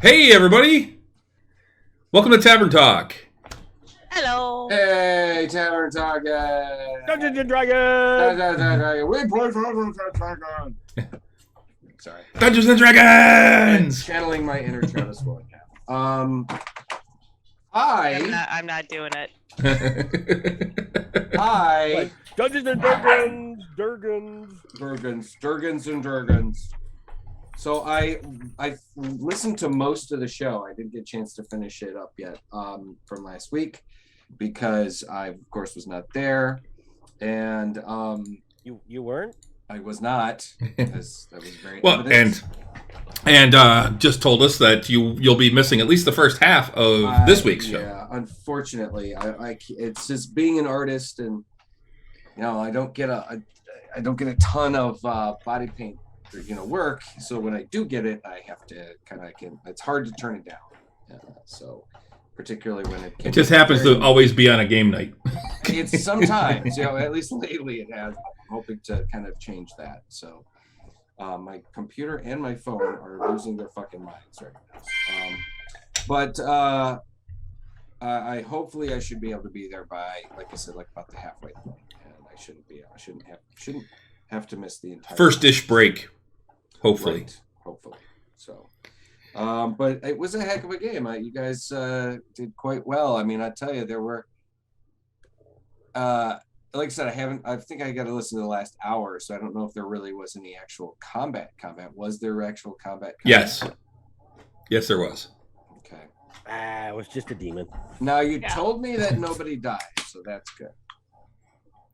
Hey, everybody! Welcome to Tavern Talk. Hello. Hey, Tavern Talk guys. Dungeons and Dragons. We play Dungeons and Dragons. Sorry. Dungeons and Dragons! Channeling my inner Travis Willingham. I'm not doing it. Hi. Dungeons and Dragons. Durgans and Durgans. So I listened to most of the show. I didn't get a chance to finish it up yet from last week because I, of course, was not there. And You weren't? I was not. That was very Well, evident. and just told us that you'll be missing at least the first half of this week's show. Yeah, unfortunately, it's just being an artist, and I don't get a ton of body paint, work. So when I do get it, I have to it's hard to turn it down. So particularly when it just happens to always be on a game night. It's sometimes, at least lately it has. I'm hoping to kind of change that. So my computer and my phone are losing their fucking minds right now. But I hopefully I should be able to be there by, like I said, about the halfway point, and I shouldn't have to miss the entire First dish break, hopefully. Right, hopefully. So, but it was a heck of a game. You guys did quite well. I mean, I tell you, there were, like I said, I think I got to listen to the last hour, so I don't know if there really was any actual combat. Was there actual combat? Yes, there was. Okay. It was just a demon. Now you told me that nobody died, so that's good.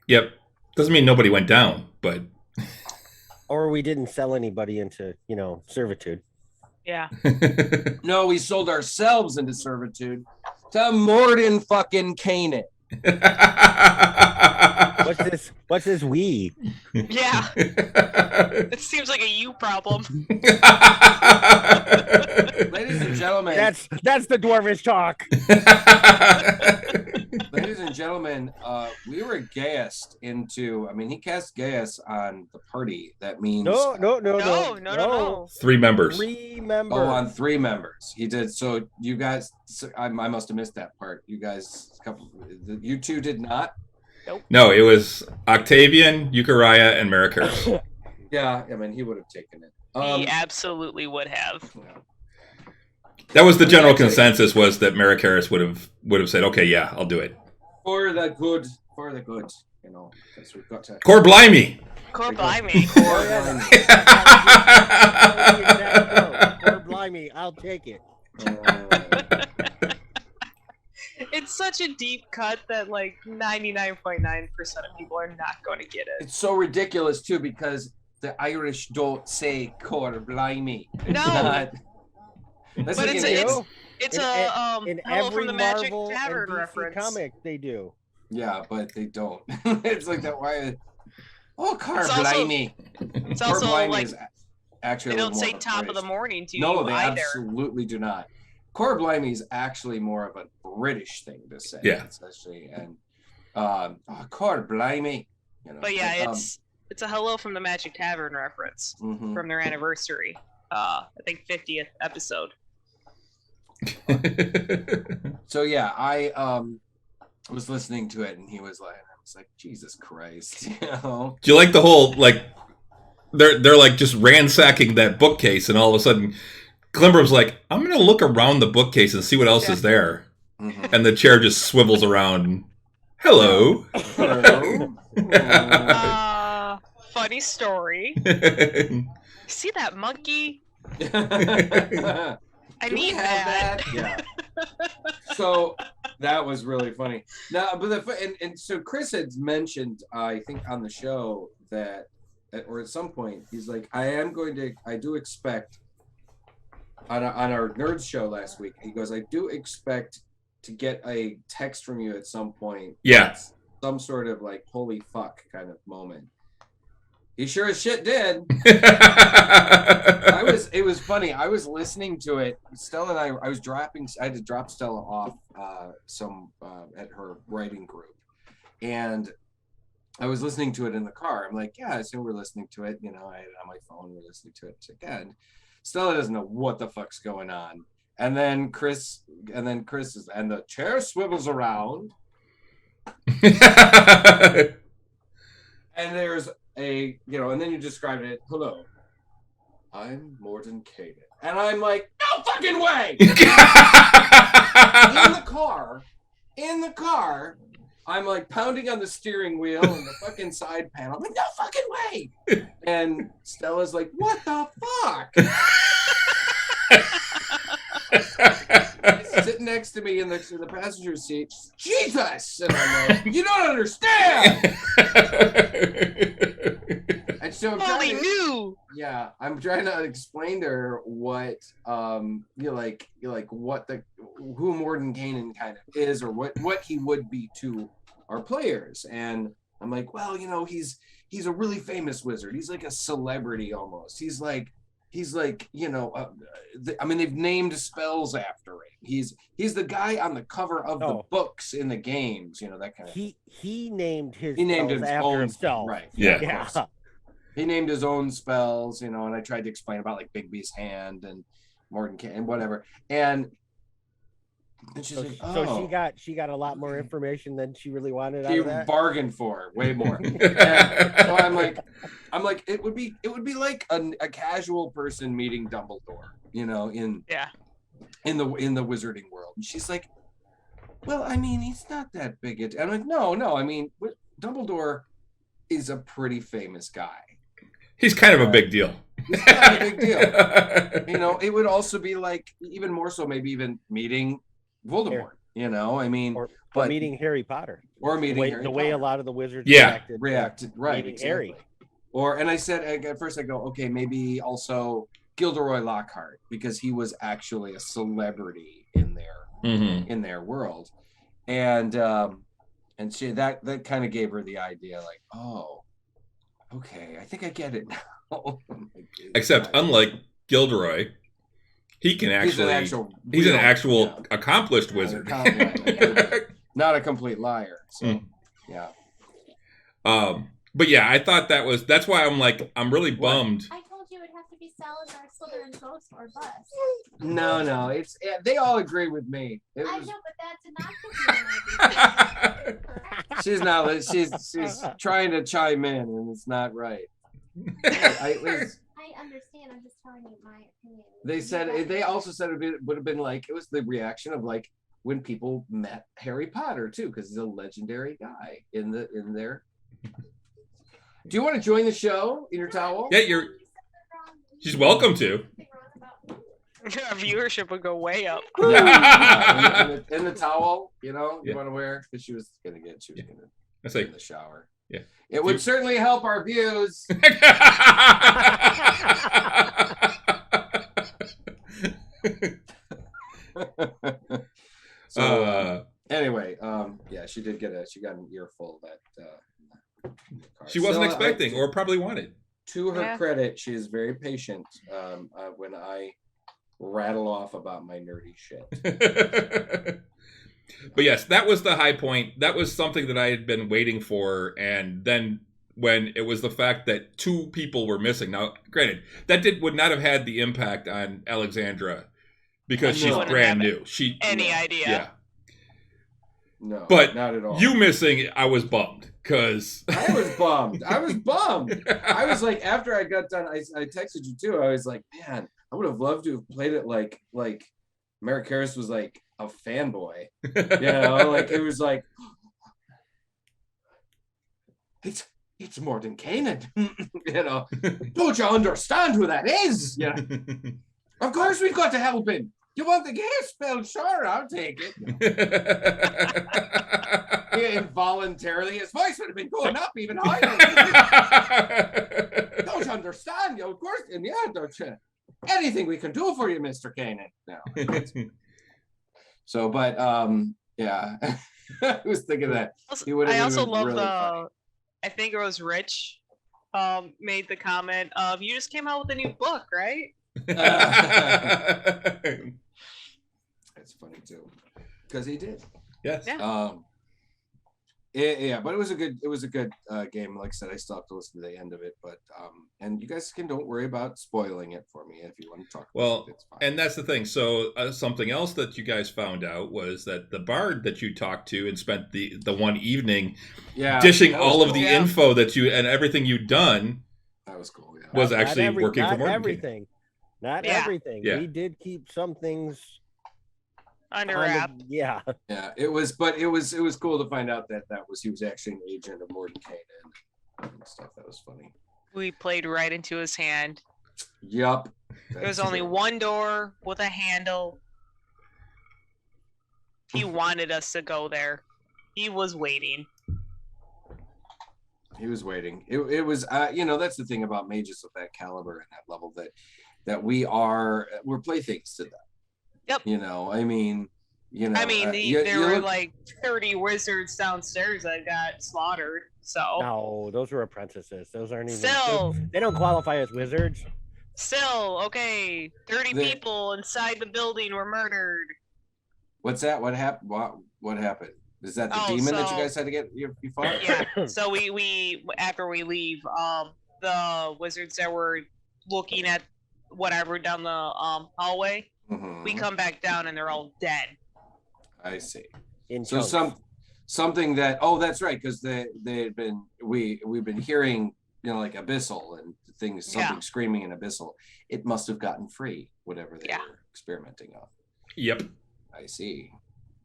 Yep. Doesn't mean nobody went down, but Or we didn't sell anybody into, servitude. Yeah. No, we sold ourselves into servitude to Morden fucking Canaan. What's this we? Yeah. It seems like a you problem. Ladies and gentlemen. That's the dwarvish talk. Ladies and gentlemen, we were Gaius he cast Gaius on the party. That means No. 3 members. 3 members. Oh, on 3 members. He did. So you guys, I must have missed that part. You guys, you two did not? Nope. No, it was Octavian, Euchariah, and Maricaris. Yeah, he would have taken it. He absolutely would have. Yeah. That was the general consensus, was that Maricaris would have said, okay, yeah, I'll do it. For the good, because we've got to... Core blimey! Core blimey. Core blimey, I'll take it. It's such a deep cut that 99.9% of people are not going to get it. It's so ridiculous, too, because the Irish don't say core blimey. No. But it's a in Hello every from the Magic Marvel Tavern and DC reference. comic they do. Yeah, but they don't. It's like that. Why? Oh, car It's also- blimey. It's Car also blimey is actually. they a don't little say more top of the British. morning to you No, they either. absolutely do not. Core blimey is actually more of a British thing to say. Yeah. It's actually core blimey. But yeah, it's a Hello from the Magic Tavern reference Mhm. from their anniversary. I think 50th episode. So yeah, I was listening to it, and he was like, I was like, Jesus Christ, Do you like the whole, they're just ransacking that bookcase, and all of a sudden, Glimbrum's like, I'm going to look around the bookcase and see what else is there. Mhm. And the chair just swivels around. Hello. Hello. Funny story. See that monkey? I Do we need have that. Yeah. So that was really funny. Now, but and so Chris had mentioned, I think on the show that, or at some point, he's like, I do expect on our Nerds show last week. He goes, I do expect to get a text from you at some point. Yeah. Some sort of holy fuck kind of moment. He sure as shit did. It was funny. I was listening to it. Stella and I had to drop Stella off at her writing group. And I was listening to it in the car. I'm like, yeah, so we're listening to it. I had it on my phone. We're listening to it again. Stella doesn't know what the fuck's going on. And then Chris is, and the chair swivels around, and there's a, and then you described it. Hello, I'm Morton Kanan, and I'm like, no fucking way. in the car, I'm like pounding on the steering wheel and the fucking side panel. I'm like, no fucking way. And Stella's like, what the fuck? Sitting next to me in the passenger seat, Jesus! And I'm like, you don't understand. And so yeah, I'm trying to explain to her what who Morton Kanan kind of is, or what he would be to our players. And I'm like, well, he's a really famous wizard. He's like a celebrity almost. He's like they've named spells after him. He's the guy on the cover of the books in the games, that kind of. He named his after own himself. Right. Yeah. He named his own spells, and I tried to explain about like Bigby's hand and Morton and whatever. And she's like, oh. So she got a lot more information than she really wanted out she of that. Bargained for way more. And so I'm like, it would be like a casual person meeting Dumbledore, in the wizarding world. And she's like, well, I mean, he's not that big. And I'm like, no, I mean, Dumbledore is a pretty famous guy. He's kind of a big deal. He's kind of a big deal. It would also be like, even more so, maybe even meeting Voldemort. Or meeting Harry Potter. Or meeting the way a lot of the wizards reacted right. Meeting exactly. Harry. And I said at first, I go, okay, maybe also Gilderoy Lockhart, because he was actually a celebrity in their world. And she that kind of gave her the idea, like, oh, okay, I think I get it now. Except unlike Gilderoy, he can actually he's an actual accomplished wizard. Not a complete liar. So yeah. But yeah, I thought that's why I'm really bummed. I told you it would have to be Salazar, Slytherin, Ghost, or Bus. No, it's they all agree with me. I know, but that's an She's she's trying to chime in, and it's not right. I understand. I'm just telling you my opinion. They also said it would have been like, it was the reaction of like when people met Harry Potter too, because he's a legendary guy in there. Do you want to join the show in your towel? Yeah, she's welcome to. Our viewership would go way up. In the towel, you want to wear, because she was gonna in the shower. Yeah, it would certainly help our views. So anyway, she did she got an earful that she wasn't expecting or probably wanted. To her credit, she is very patient when I rattle off about my nerdy shit. But yes, that was the high point. That was something that I had been waiting for, and then when it was the fact that 2 people were missing. Now, granted, that would not have had the impact on Alexandra because she's brand new. Any idea? Yeah. No, but not at all. You missing, I was bummed because I was bummed. I was like, after I got done, I texted you too. I was like, man, I would have loved to have played it like Merrick Harris was like a fanboy. Like it was like, it's Morton Kanan. Don't you understand who that is? Yeah. Of course we've got to help him. You want the game spelled? Sure, I'll take it. Involuntarily, his voice would have been going up even higher. Don't you understand? Of course, and don't you? Anything we can do for you, Mr. Kanan. No. So, but yeah, I was thinking that he would have. I also love really funny. I think it was Rich made the comment of, you just came out with a new book, right? That's funny too, because he did. Yes. Yeah. Yeah, but it was a good game. Like I said, I still have to listen to the end of it, but and you guys don't worry about spoiling it for me if you want to talk about Well, it. It's fine. and that's the thing. So something else that you guys found out was that the bard that you talked to and spent the one evening dishing that was all of cool. the info that you and everything you'd done That was cool. Yeah. was actually working for not Morgan King. everything. Not Yeah. everything. Yeah. We did keep some things Under wrap. Yeah. Yeah, it was cool to find out that he was actually an agent of Morgan Kane and stuff. That was funny. We played right into his hand. Yup. There was only one door with a handle. He wanted us to go there. He was waiting. He was waiting. It was that's the thing about mages of that caliber and that level that we're playthings to them. Yep. I mean, there were like 30 wizards downstairs that got slaughtered. So No, those were apprentices. Those aren't even. Still. They don't qualify as wizards. still, okay, 30 people inside the building were murdered. What's that? What happened? What happened? Is that the demon that you guys had to get you fought? Yeah. So we after we leave, the wizards that were looking at whatever down the hallway, Mhm. we come back down and they're all dead. I see. In So chunks. something that that's right, because we've been hearing like abyssal and things, something screaming in abyssal. It must have gotten free, whatever they were experimenting on. Yep. I see.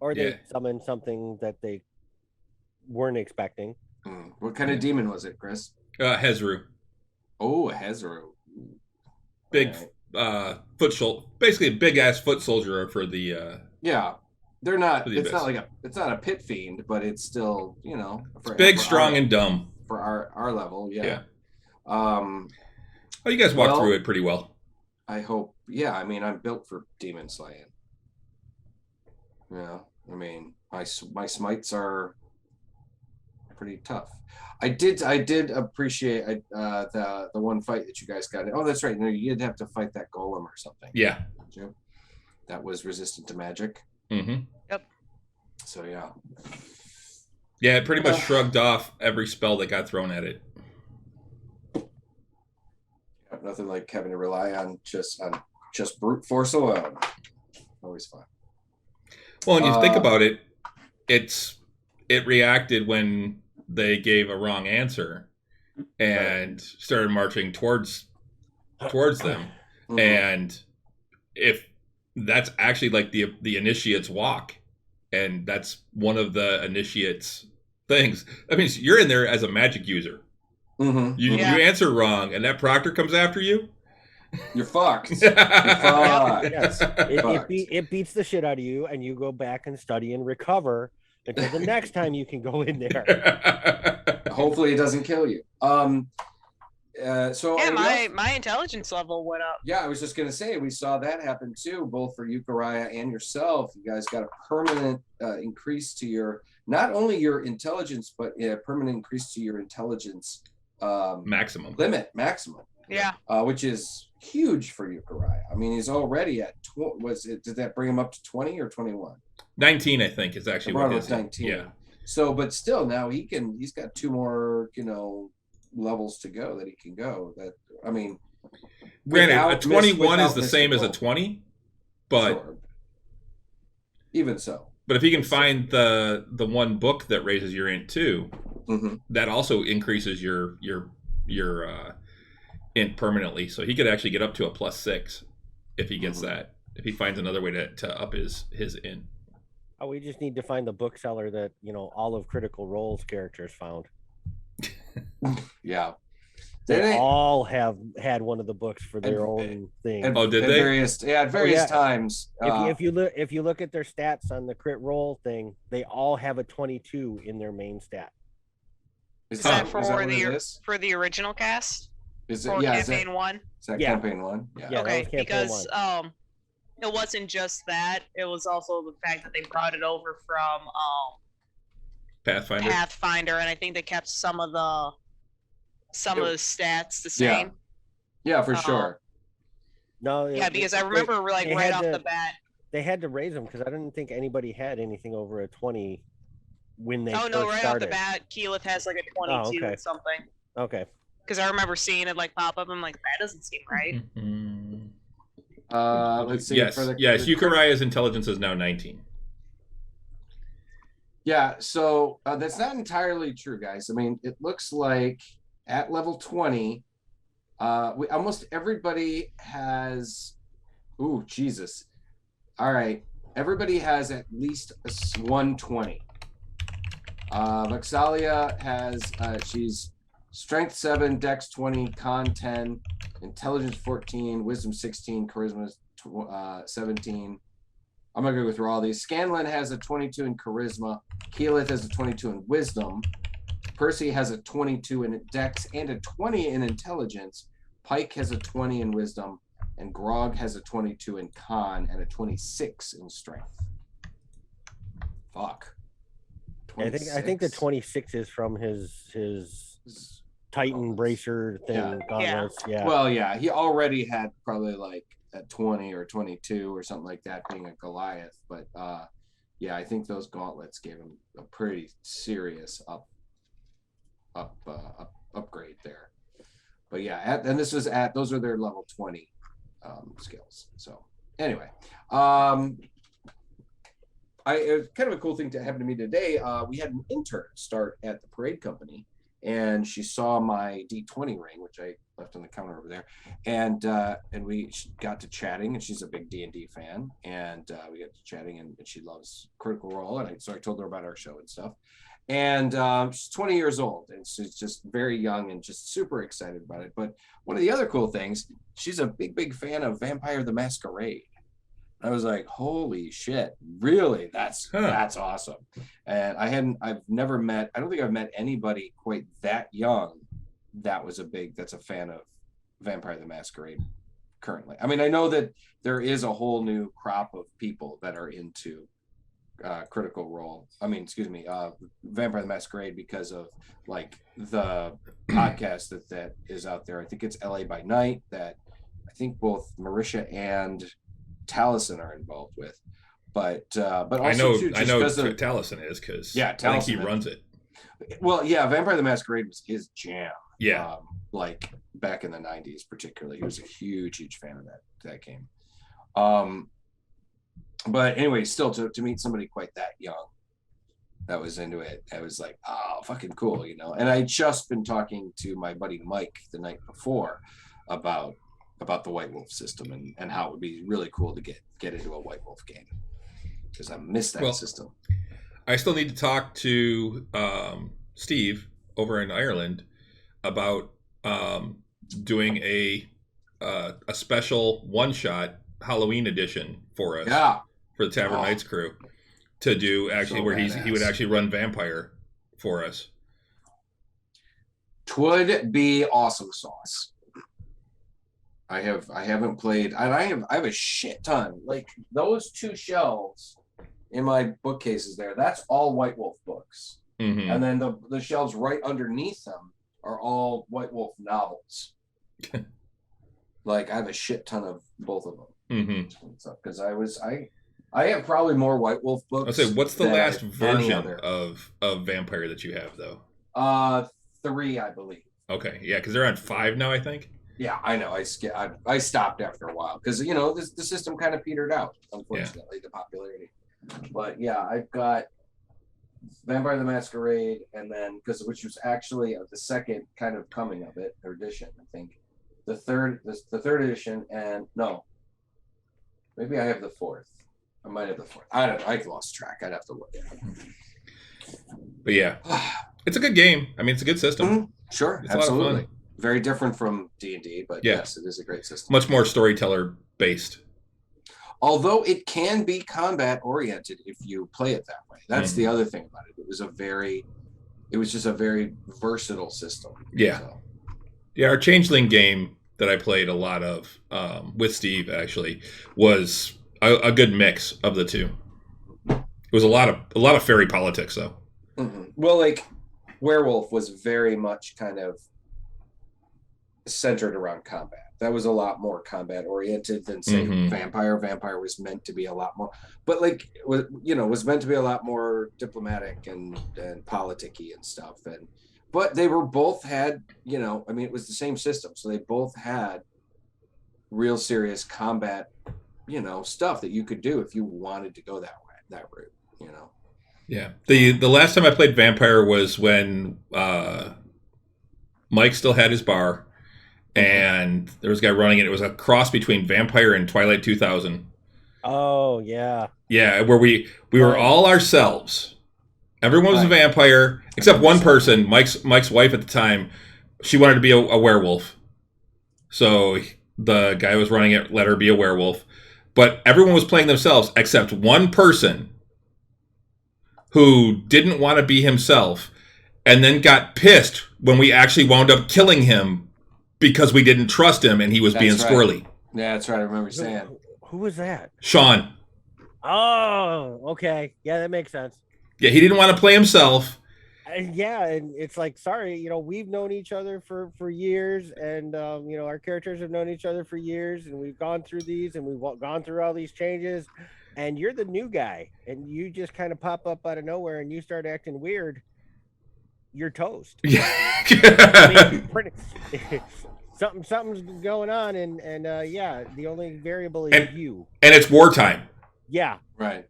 Or they Yeah. summoned something that they weren't expecting. What kind of demon was it, Chris? Hezru. Oh, a Hezru. Big foot soldier, basically a big ass foot soldier for the Yeah. They're not. For the It's not abyss. it's not a pit fiend, but it's still big, strong, and dumb. for our level. Yeah. Yeah. Oh, you guys walked through it pretty well. I hope. Yeah. I mean, I'm built for demon slaying. Yeah. I mean, my smites are pretty tough. I did appreciate the one fight that you guys got. Oh, that's right. No, you did have to fight that golem or something. Yeah. Did you? That was resistant to magic. Mm-hmm. Yep. So yeah. Yeah, it pretty much shrugged off every spell that got thrown at it. Nothing like having to rely on just brute force alone. Always fun. Well, and you think about it, it reacted when they gave a wrong answer and started marching towards them. Mhm. And if that's actually like the initiate's walk, and that's one of the initiate's things. I mean, you're in there as a magic user. Mhm. You answer wrong, and that proctor comes after you. You're fucked. Yes. Fucked. It beats the shit out of you, and you go back and study and recover until the next time you can go in there. Hopefully, it doesn't kill you. So my intelligence level went up. Yeah, I was just gonna say we saw that happen too, both for Euchariah and yourself. You guys got a permanent increase to your not only your intelligence, but a permanent increase to your intelligence maximum. Yeah. Which is huge for Euchariah. I mean, he's already at did that bring him up to 20 or 21? 19, I think, is actually what it is. 19. Yeah. So, but still, now he's got 2 more, levels to go that he can go. That I mean, Granted, a 21 is the without same as a mystical. 20, but Sure. Even so. but if you can find the one book that raises your int too, Mm-hmm. that also increases your int permanently. So he could actually get up to a +6 if he gets that. If he finds another way to up his int. Oh, we just need to find the bookseller that all of Critical Role's characters found. Yeah. They all have had one of the books for their own thing. And, Oh, did at they? Various times. If you look at their stats on the crit roll thing, they all have a 22 in their main stat. Is that for what it is? for the original cast? Is it Or yeah? campaign 1? Is that Yeah. campaign 1? Yeah. Yeah, that Okay, was campaign because 1. it wasn't just that. It was also the fact that they brought it over from Pathfinder. Pathfinder, and I think they kept some of the stats the same. Yeah, for sure. No, Yeah, because I remember like they right had off to- the bat. they had to raise them because I didn't think anybody had anything over a 20 when they Oh first no! Right started. off the bat, Keyleth has like a 22 okay. and something. Okay. Because I remember seeing it like pop up. I'm like, that doesn't seem right. Let's see. Yes, For the Yukaraya's intelligence is now 19. Yeah, so that's not entirely true, guys. I mean, it looks like at level 20, almost everybody has. Ooh, Jesus! All right, everybody has at least a 120. Vexalia has she's Strength 7, Dex 20, Con 10, Intelligence 14, Wisdom 16, Charisma 17. I'm not going to go through all these. Scanlan has a 22 in Charisma. Keyleth has a 22 in Wisdom. Percy has a 22 in Dex and a 20 in Intelligence. Pike has a 20 in Wisdom. And Grog has a 22 in Con and a 26 in Strength. Fuck. I think the 26 is from his Titan bracer thing. Gauntlets. Yeah. Well, yeah, he already had probably like at 20 or 22 or something like that, being a Goliath. But yeah, I think those gauntlets gave him a pretty serious upgrade there. But yeah, and this was at those are their level 20 skills. So anyway, it was kind of a cool thing to happen to me today. We had an intern start at the parade company, and she saw my D20 ring, which I left on the counter over there, and we got to chatting, and she's a big D&D fan, and we got to chatting, and she loves Critical Role, and so I told her about our show and stuff. And she's 20 years old, and she's just very young and just super excited about it. But one of the other cool things, she's a big fan of Vampire the Masquerade. I was like, holy shit, really? That's awesome. And I've never met, I don't think I've met anybody quite that young that's a fan of Vampire the Masquerade currently. I mean, I know that there is a whole new crop of people that are into Critical Role. Vampire the Masquerade, because of like the podcast that is out there. I think it's LA by Night that I think both Marisha and Taliesin are involved with, but also I know Taliesin is because I think he runs it. Well, yeah, Vampire the Masquerade was his jam. Yeah, like back in the 90s, particularly, he was a huge fan of that game. But anyway, still to meet somebody quite that young that was into it, I was like, oh, fucking cool, you know. And I'd just been talking to my buddy Mike the night before about the White Wolf system and how it would be really cool to get into a White Wolf game, because I miss that system. I still need to talk to Steve over in Ireland about doing a special one-shot Halloween edition for us. Yeah. For the Tavern Knights crew to do actually so where badass. he would actually run Vampire for us. Twould be awesome sauce. I haven't played, and I have a shit ton. Like those two shelves in my bookcases there, that's all White Wolf books. Mm-hmm. And then the shelves right underneath them are all White Wolf novels. Like I have a shit ton of both of them. Because I have probably more White Wolf books. I'll say, what's the last version of Vampire that you have though? 3, I believe. Okay, yeah, because they're on 5 now, I think. Yeah, I know. I stopped after a while because the system kind of petered out, unfortunately, the popularity. But yeah, I've got Vampire the Masquerade, and then which was actually the second kind of coming of it, or edition, I think. The third edition, and no, maybe I have the 4th. I might have the 4th. I don't know. I lost track. I'd have to look at it. But yeah, it's a good game. I mean, it's a good system. Mm-hmm. Sure, it's absolutely. A lot of fun. Very different from D&D, but yes, it is a great system. Much more storyteller based. Although it can be combat oriented if you play it that way. That's the other thing about it. It was just a very versatile system. Yeah. So. Yeah, our Changeling game that I played a lot of with Steve actually was a good mix of the two. It was a lot of fairy politics though. Mm-hmm. Well, like Werewolf was very much kind of centered around combat. that was a lot more combat oriented than say Vampire. Vampire was meant to be a lot more, but like was meant to be a lot more diplomatic and politicky and stuff. But they were both had, I mean, it was the same system, so they both had real serious combat, stuff that you could do if you wanted to go that route. Yeah. The last time I played Vampire was when Mike still had his bar, and there was a guy running it. It was a cross between Vampire and Twilight 2000. Oh yeah. Yeah, where we were all ourselves. Everyone was a vampire except one person, Mike's wife at the time. She wanted to be a werewolf, so the guy who was running it let her be a werewolf. But everyone was playing themselves except one person who didn't want to be himself, and then got pissed when we actually wound up killing him because we didn't trust him and he was being squirrely. Yeah, that's right. I remember saying. Who was that? Sean. Oh, okay. Yeah, that makes sense. Yeah, he didn't want to play himself. Yeah, and it's like, sorry, we've known each other for years, and our characters have known each other for years, and we've gone through these, and we've gone through all these changes, and you're the new guy, and you just kind of pop up out of nowhere, and you start acting weird. You're toast. Yeah. I mean, something's going on, and yeah, the only variable is you. And it's wartime. Yeah. Right.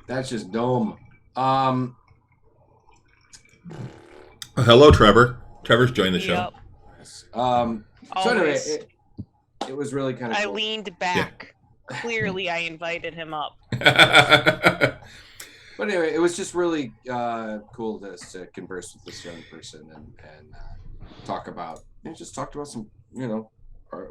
That's just dumb. Hello, Trevor. Trevor's joined the show. So anyway, it was really kind of I cool. leaned back. Yeah. Clearly, I invited him up. But anyway, it was just really cool to converse with this young person and talked about some,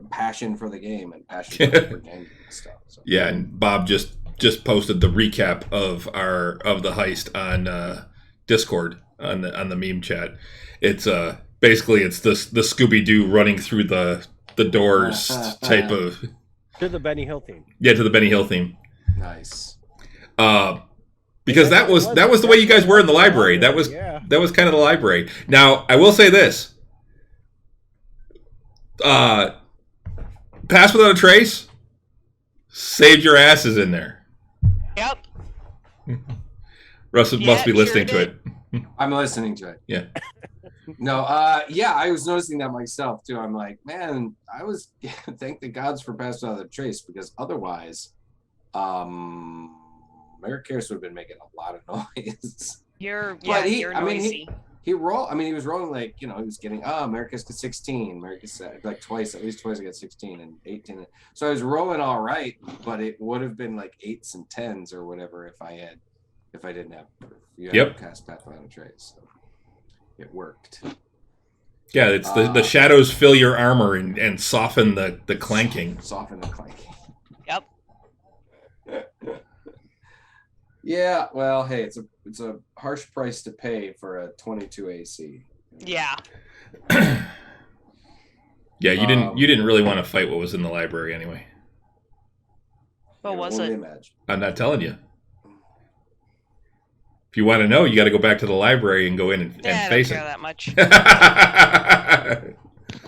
passion for the game and passion for the game and stuff. So. Yeah, and Bob just posted the recap of the heist on Discord on the meme chat. It's basically it's the Scooby-Doo running through the doors type of to the Benny Hill theme. Yeah, to the Benny Hill theme. Nice. Because that was the way you guys were in the library. That was kind of the library. Now, I will say this. Pass Without a Trace saved your asses in there. Yep. Russ must be listening to it. I'm listening to it. Yeah. No, I was noticing that myself too. I'm like, man, I was thank the gods for Pass Without a Trace, because otherwise, Merrick Harris would have been making a lot of noise. You're noisy. He was rolling like, he was getting, America's got 16. America's like twice, at least twice I got 16 and 18. So I was rolling all right, but it would have been like 8s and 10s or whatever if I didn't have cast Path Without a Trace. So it worked. Yeah, it's the shadows fill your armor and soften the clanking. Soften the clanking. Yep. Yeah, well, hey, it's a harsh price to pay for a 22 AC. Yeah. Yeah, you didn't really want to fight what was in the library anyway. What was it? Imagine. I'm not telling you. If you want to know, you got to go back to the library and go in and face it. I don't care that much.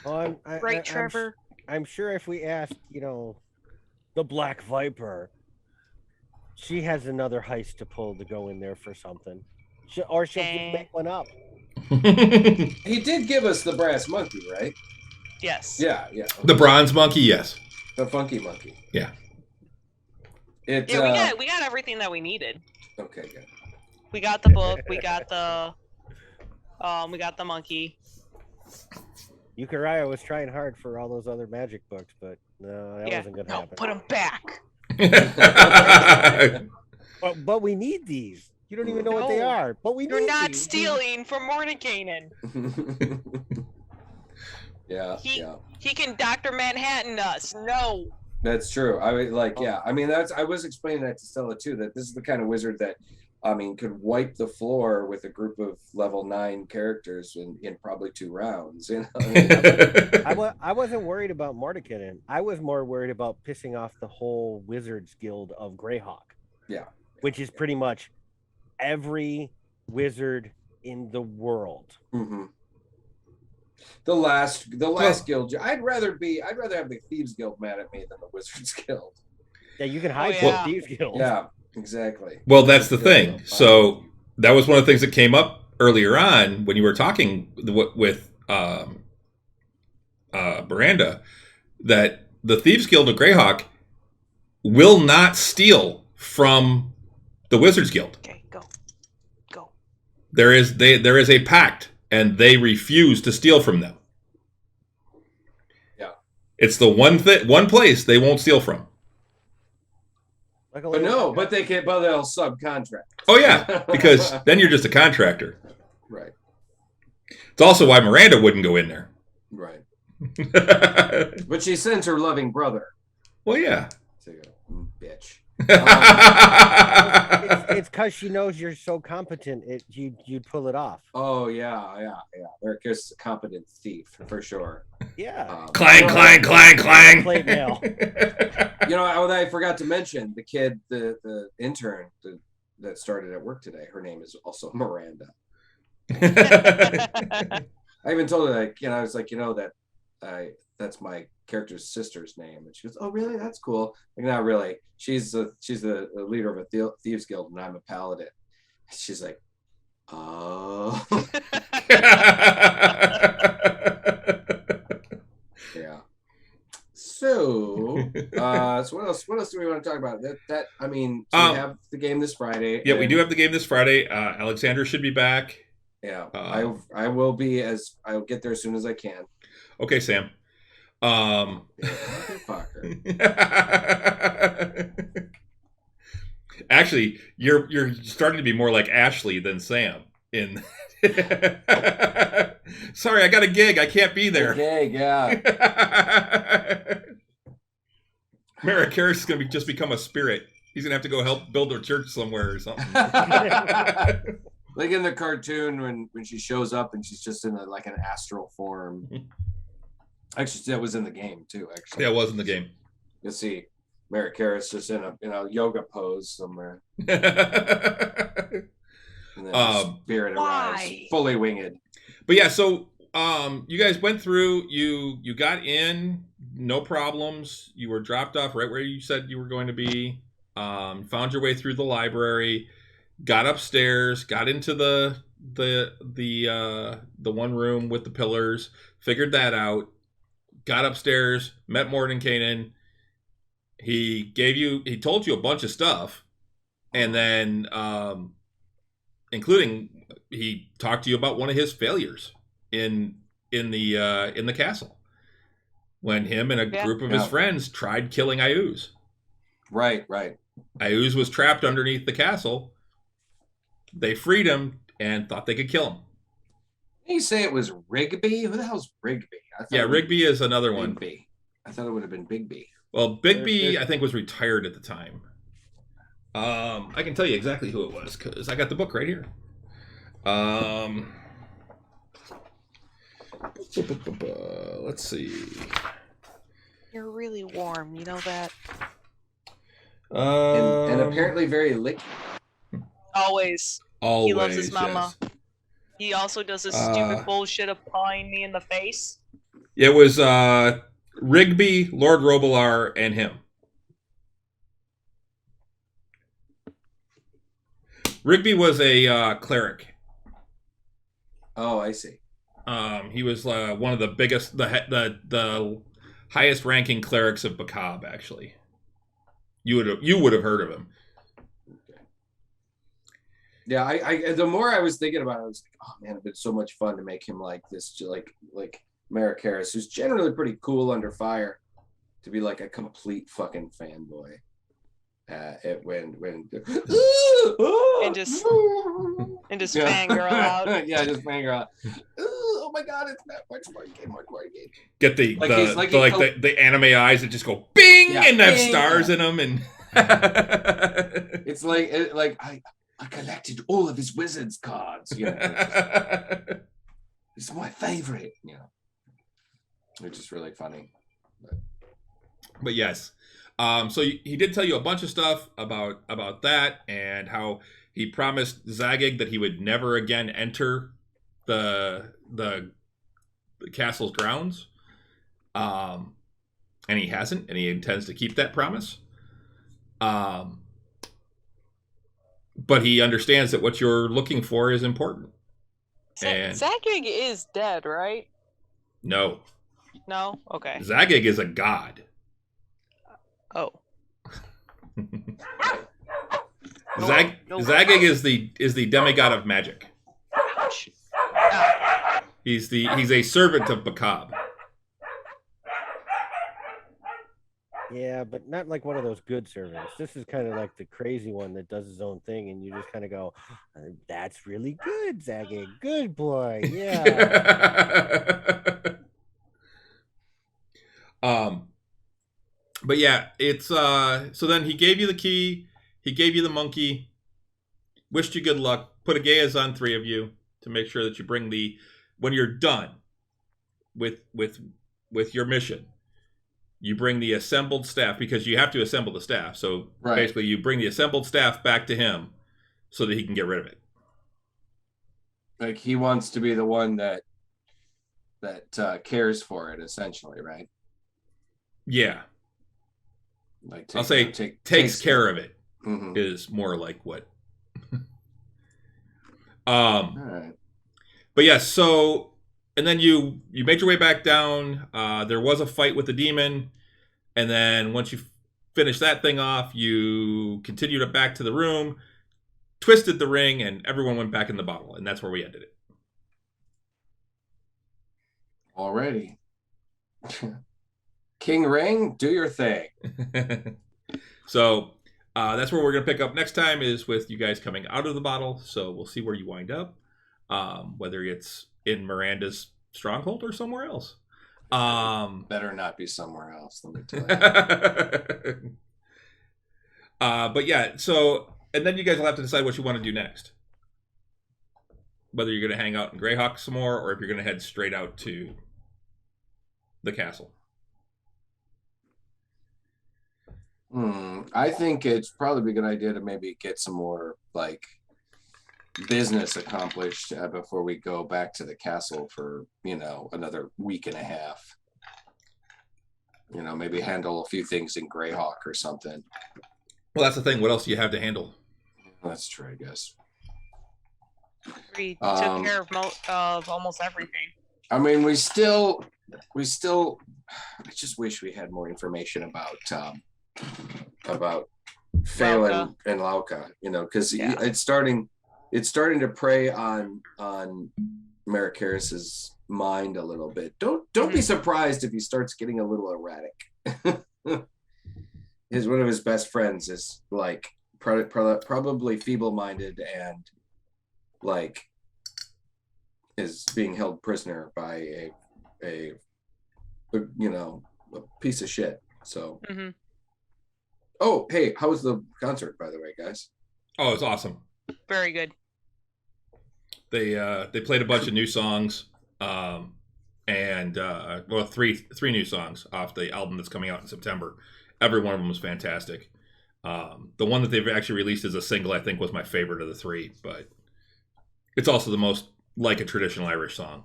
Well, right, Trevor? I'm sure if we asked, the Black Viper, she has another heist to pull to go in there for something. Or she'll just make one up. He did give us the brass monkey, right? Yes. Yeah. Okay. The bronze monkey, yes. The funky monkey. Yeah. We got everything that we needed. Okay, good. We got the book. We got the monkey. Euchariah was trying hard for all those other magic books, but no, that wasn't going to happen. Put them back. But we need these. You don't even know what they are. But You're not stealing from Mordenkainen. Yeah. He can Dr. Manhattan us. No. That's true. I was explaining that to Stella too, that this is the kind of wizard that could wipe the floor with a group of level 9 characters in probably 2 rounds. I wasn't worried about Mordenkainen. I was more worried about pissing off the whole Wizards Guild of Greyhawk. Yeah. Which is pretty much every wizard in the world. Mm-hmm. The last guild. I'd rather have the Thieves Guild mad at me than the Wizards Guild. Yeah, you can hide yeah. from Thieves Guild. Yeah, exactly. Well, that's the Wizards Guild thing. will find So that was one of the things that came up earlier on when you were talking with Miranda, that the Thieves Guild of Greyhawk will not steal from the Wizards Guild. Okay, go. There is a pact, and they refuse to steal from them. Yeah. It's the one place they won't steal from. Like a But little- no, but they'll subcontract. Oh yeah, because then you're just a contractor. Right. It's also why Miranda wouldn't go in there. Right. But she sends her loving brother. Well, yeah. To go, bitch. it's because she knows you're so competent. You'd pull it off. Oh yeah. Eric is a competent thief for sure. Yeah. Clang, clang, clang, clang. Plate mail. You know, I forgot to mention the kid, the intern that started at work today. Her name is also Miranda. I even told her, like, I was like, that's my character's sister's name, and she goes, "Oh, really? That's cool." Like, not really. She's the leader of a thieves guild, and I'm a paladin. She's like, "Oh, yeah." So what else do we want to talk about? That I mean, we have the game this Friday. Yeah, we do have the game this Friday. Alexander should be back. Yeah, I will be I'll get there as soon as I can. Okay, Sam. Motherfucker. Actually, you're starting to be more like Ashley than Sam. Sorry, I got a gig. I can't be there. Okay, yeah. Merrick Harris is going to just become a spirit. He's going to have to go help build a church somewhere or something. Like in the cartoon when she shows up and she's just in like an astral form. Actually, that was in the game too. Actually, Yeah, it was in the game. you'll see Merrick Harris just in a yoga pose somewhere, and then spirit arrives, Why? fully winged. But yeah, so you guys went through. You got in, no problems. You were dropped off right where you said you were going to be. Found your way through the library, got upstairs, got into the one room with the pillars, figured that out. Got upstairs, met Mordenkainen. He told you a bunch of stuff, and then, including he talked to you about one of his failures in the castle when him and a group of his friends tried killing Ayuz. Right. Ayuz was trapped underneath the castle. They freed him and thought they could kill him. Did you say it was Rigby? Who the hell's Rigby? Yeah, Rigby is another one. Bigby. I thought it would have been Bigby. Well, Bigby, I think, was retired at the time. I can tell you exactly who it was because I got the book right here. Let's see. You're really warm, you know that? And apparently very licky. Always. Always, He loves his mama. yes. He also does this stupid bullshit of pawing me in the face. It was Rigby, Lord Robilar, and him. Rigby was a cleric. Oh, I see. He was one of the biggest, the highest ranking clerics of Bakab. Actually, you would have heard of him. Yeah, I the more I was thinking about it, I was like, oh man, it'd been so much fun to make him like this, like Merrick Harris, who's generally pretty cool under fire, to be like a complete fucking fanboy. When And just fangirl out. Yeah, just fangirl out. Oh my god, it's Matt Mark-Morgan. Get the Like the anime eyes that just go bing and have bing. stars in them, and It's like I collected all of his wizards cards. You know, it's my favorite. You know, which is really funny. But yes, so he did tell you a bunch of stuff about that and how he promised Zagig that he would never again enter the the castle's grounds. And he hasn't, and he intends to keep that promise. But he understands that what you're looking for is important. And Zagig is dead, right? no, No? Okay. Zagig is a god. Oh. Zagig is the demigod of magic. He's a servant of Bakab. Yeah, but not like one of those good servants. This is kind of like the crazy one that does his own thing, and you just kind of go, "That's really good, Zagig. Good boy. Yeah." But yeah, it's so then he gave you the key, he gave you the monkey, wished you good luck, put a Gaia's on 3 of you to make sure that you bring when you're done with your mission, you bring the assembled staff, because you have to assemble the staff. So basically you bring the assembled staff back to him so that he can get rid of it. Like he wants to be the one that cares for it, essentially, right? Yeah. Like I'll say takes care of it is more like what. All right. But yeah, so and then you made your way back down. There was a fight with the demon, and then once you finished that thing off, you continued back to the room, twisted the ring, and everyone went back in the bottle, and that's where we ended it. Alrighty. King Ring, do your thing. So that's where we're going to pick up next time, is with you guys coming out of the bottle. So we'll see where you wind up, whether it's in Miranda's stronghold or somewhere else. Better not be somewhere else, let me tell you. But yeah, so, and then you guys will have to decide what you want to do next. Whether you're going to hang out in Greyhawk some more, or if you're going to head straight out to the castle. I think it's probably a good idea to maybe get some more like business accomplished before we go back to the castle for another week and a half. Maybe handle a few things in Greyhawk or something. Well, that's the thing. What else do you have to handle? That's true, I guess. We took care of almost everything. I mean, we still. I just wish we had more information about Phelan and Lauka, because it's starting to prey on Merrick Harris's mind a little bit. Don't be surprised if he starts getting a little erratic. One of his best friends is like probably feeble-minded and like is being held prisoner by a piece of shit. So. Oh, hey, how was the concert, by the way, guys? Oh, it's awesome. Very good. They played a bunch of new songs, and three new songs off the album that's coming out in September. Every one of them was fantastic. The one that they've actually released as a single, I think, was my favorite of the 3, but it's also the most like a traditional Irish song.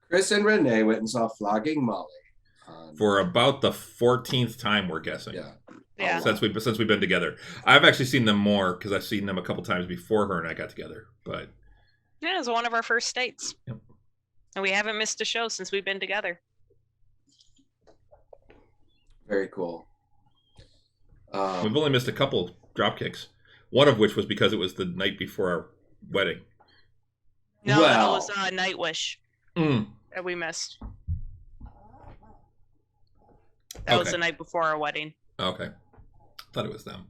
Chris and Renee went and saw Flogging Molly for about the 14th time, we're guessing. Yeah. Since we've been together. I've actually seen them more because I've seen them a couple times before her and I got together. But yeah, it was one of our first dates. Yep. And we haven't missed a show since we've been together. Very cool. We've only missed a couple drop kicks. One of which was because it was the night before our wedding. No, that was Nightwish that we missed. That was the night before our wedding. Okay. Thought it was them.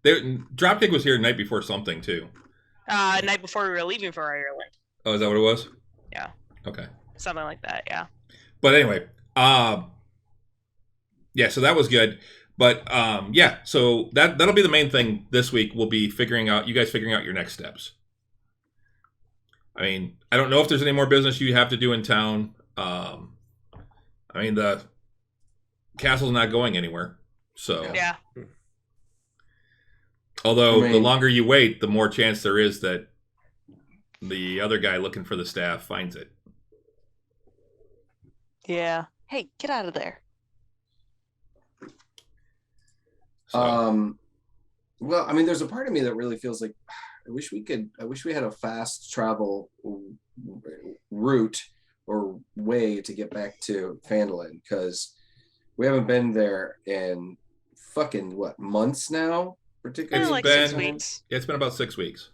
Dropkick was here the night before something too. Night before we were leaving for Ireland. Oh, is that what it was? Yeah. Okay. Something like that, yeah. But anyway, yeah, so that was good. But yeah, so that'll be the main thing this week. We'll be you guys figuring out your next steps. I mean, I don't know if there's any more business you have to do in town. I mean, the castle's not going anywhere. So yeah. Although the longer you wait, the more chance there is that the other guy looking for the staff finds it. Yeah. Hey, get out of there. So, Well, I mean, there's a part of me that really feels like I wish we had a fast travel route or way to get back to Fandolin, because we haven't been there in fucking months now, particularly It's like been 6 weeks. it's been about 6 weeks.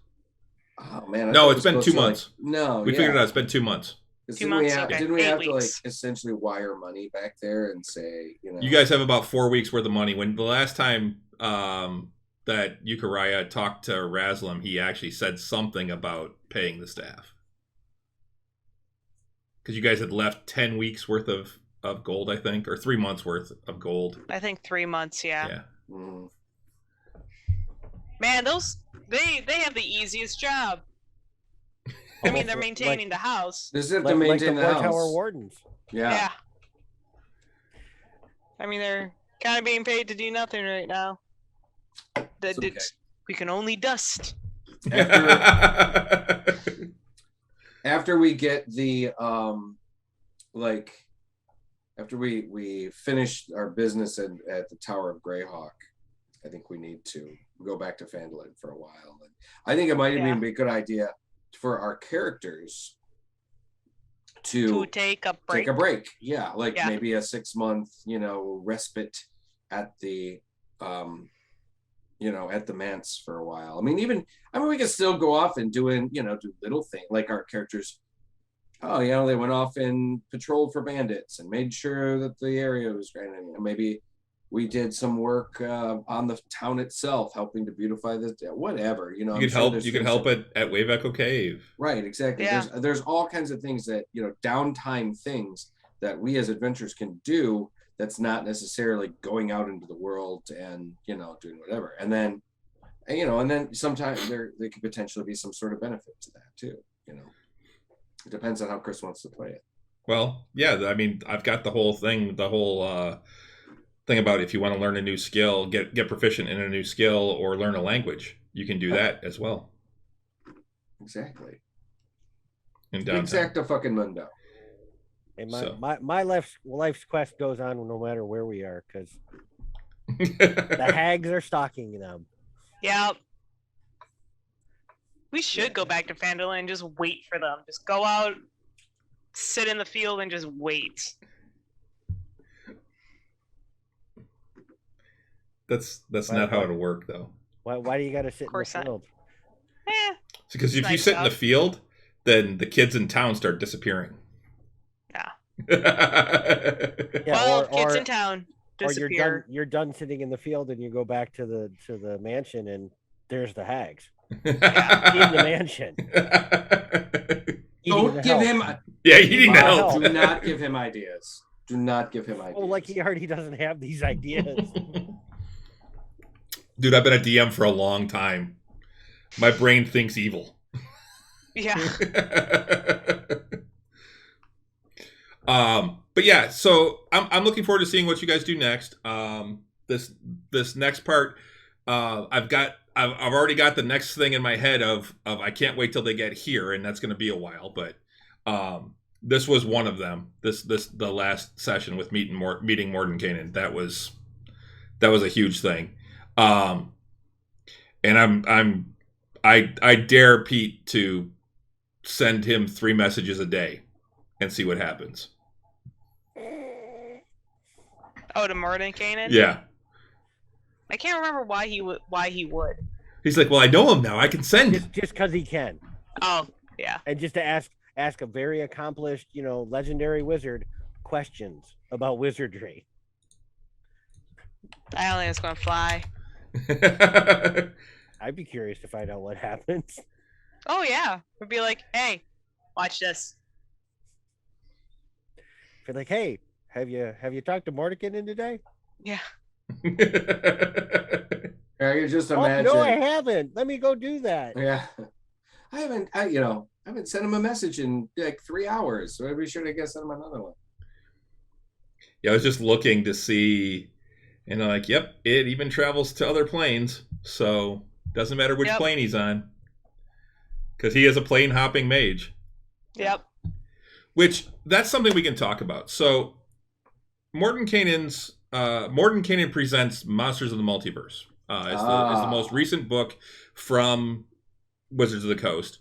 Oh man, I No, thought it it's was been supposed 2 to, like, months. no, We yeah. figured it out. It's been 2 months. 'Cause 2 didn't we months, have, okay. didn't we 8 have to like weeks. essentially wire money back there and say, You guys have about 4 weeks worth of money. When the last time that Euchariah talked to Raslam, he actually said something about paying the staff. Because you guys had left 10 weeks worth of gold, I think, or 3 months worth of gold. I think 3 months, yeah. Yeah. Mm. Man, they have the easiest job. I mean, they're maintaining the house. Does it have like, to like the maintain the War house? Tower Wardens. Yeah. I mean, they're kind of being paid to do nothing right now. It's okay. We can only dust. After we get the after we finish our business at the Tower of Greyhawk, I think we need to go back to Fandolin for a while. And I think it might even be a good idea for our characters to take a break. Yeah, maybe a 6-month, respite at the at the manse for a while. I mean, we could still go off and do little things, like our characters. Oh, they went off and patrolled for bandits and made sure that the area was great. And maybe we did some work on the town itself, helping to beautify the whatever. You could help. You could help at Wave Echo Cave. Right, exactly. Yeah. There's all kinds of things that downtime things that we as adventurers can do. That's not necessarily going out into the world and doing whatever. And then sometimes there could potentially be some sort of benefit to that too. It depends on how Chris wants to play it. Well, yeah. I mean, I've got the whole thing about if you want to learn a new skill, get proficient in a new skill, or learn a language, you can do that as well. Exactly. In downtown. Exacto fucking mundo. And my life's quest goes on no matter where we are, because the hags are stalking them. Yeah. We should go back to Fandolin and just wait for them. Just go out, sit in the field, and just wait. That's not how it'll work, though. Why do you got to sit in the field? Because if you sit in the field, then the kids in town start disappearing. Yeah. Kids in town disappear. Or you're done sitting in the field and you go back to the mansion and there's the hags in the mansion. Don't give him. Eating the help. Do not give him ideas. Do not give him ideas. Oh, like he already doesn't have these ideas. Dude, I've been a DM for a long time. My brain thinks evil. Yeah. But yeah, so I'm looking forward to seeing what you guys do next. This next part, I've already got the next thing in my head of I can't wait till they get here, and that's going to be a while. But this was one of them. The last session with meeting Mordenkainen, that was a huge thing. And I dare Pete to send him 3 messages a day and see what happens. Oh, to Mordenkainen? Yeah. I can't remember why he would. He's like, well, I know him now. I can send. Just because he can. Oh, yeah. And just to ask a very accomplished, legendary wizard questions about wizardry. I don't think it's gonna fly. I'd be curious to find out what happens. Oh yeah, we'd be like, hey, watch this. Be like, hey, have you talked to Mordenkainen today? Yeah. I can just imagine. Oh, no, I haven't. Let me go do that. Yeah, I haven't sent him a message in like 3 hours, so I'd be sure to send him another one. Yeah, I was just looking to see, and I'm like, yep, it even travels to other planes, so doesn't matter which plane he's on, because he is a plane hopping mage. Yep. Which that's something we can talk about. So Morton Kanan presents Monsters of the Multiverse. Is the most recent book from Wizards of the Coast,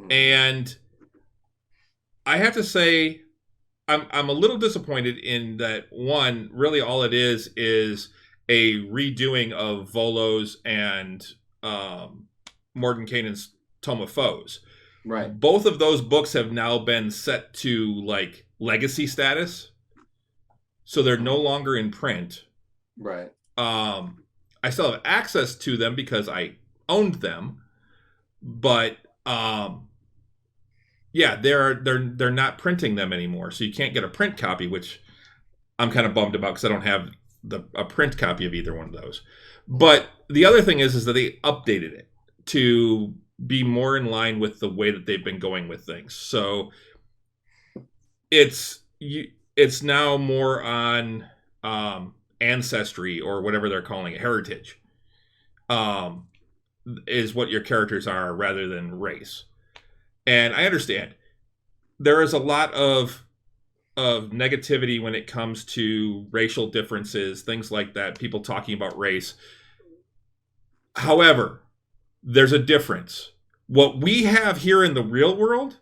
and I have to say, I'm a little disappointed in that. One, really, all it is a redoing of Volo's and Morton Kanan's Tome of Foes. Right. Both of those books have now been set to like legacy status, so they're no longer in print. Right. I still have access to them because I owned them, but yeah, they're not printing them anymore, so you can't get a print copy, which I'm kind of bummed about because I don't have a print copy of either one of those. But the other thing is that they updated it to be more in line with the way that they've been going with things. So it's now more on ancestry or whatever they're calling it, heritage, is what your characters are rather than race. And I understand there is a lot of negativity when it comes to racial differences, things like that, people talking about race. However, there's a difference. What we have here in the real world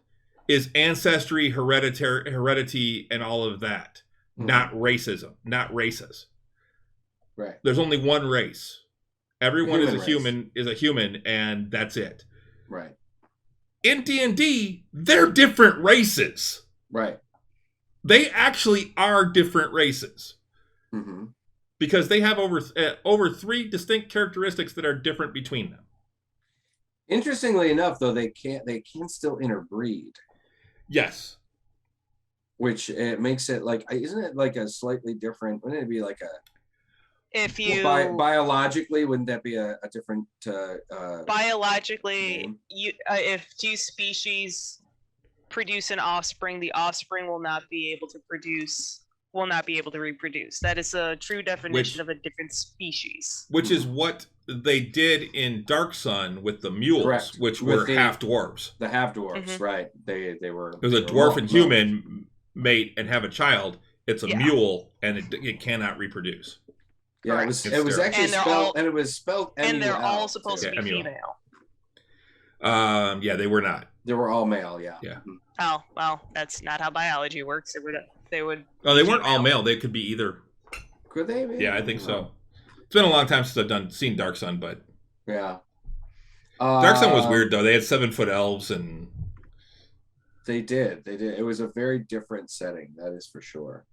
is ancestry, heredity, and all of that, not racism, not races. Right. There's only one race. Everyone is a race. human, and that's it. Right. In D&D, they're different races. Right. They actually are different races. Mm-hmm. Because they have over 3 distinct characteristics that are different between them. Interestingly enough, though, they can still interbreed. Yes. Which it makes it like, isn't it like a slightly different? Wouldn't it be like a? If you biologically, wouldn't that be a different? Biologically, if 2 species produce an offspring, the offspring will not be able to reproduce. That is a true definition of a different species. Which is what they did in Dark Sun with the mules, correct. Which were half dwarves. The half dwarves, right? They were. It was a dwarf and human mate and have a child. It's a mule, and it cannot reproduce. Yeah, it was actually spelled, and it was spelled M-U-L, and they're all supposed to be female. Yeah, they were not. They were all male. Yeah. Yeah. Oh well, that's not how biology works. They would. Oh, they weren't all male. They could be either. Could they be? Yeah, I think so. It's been a long time since I've seen Dark Sun, but yeah. Dark Sun was weird though. They had 7-foot elves, and they did. It was a very different setting. That is for sure.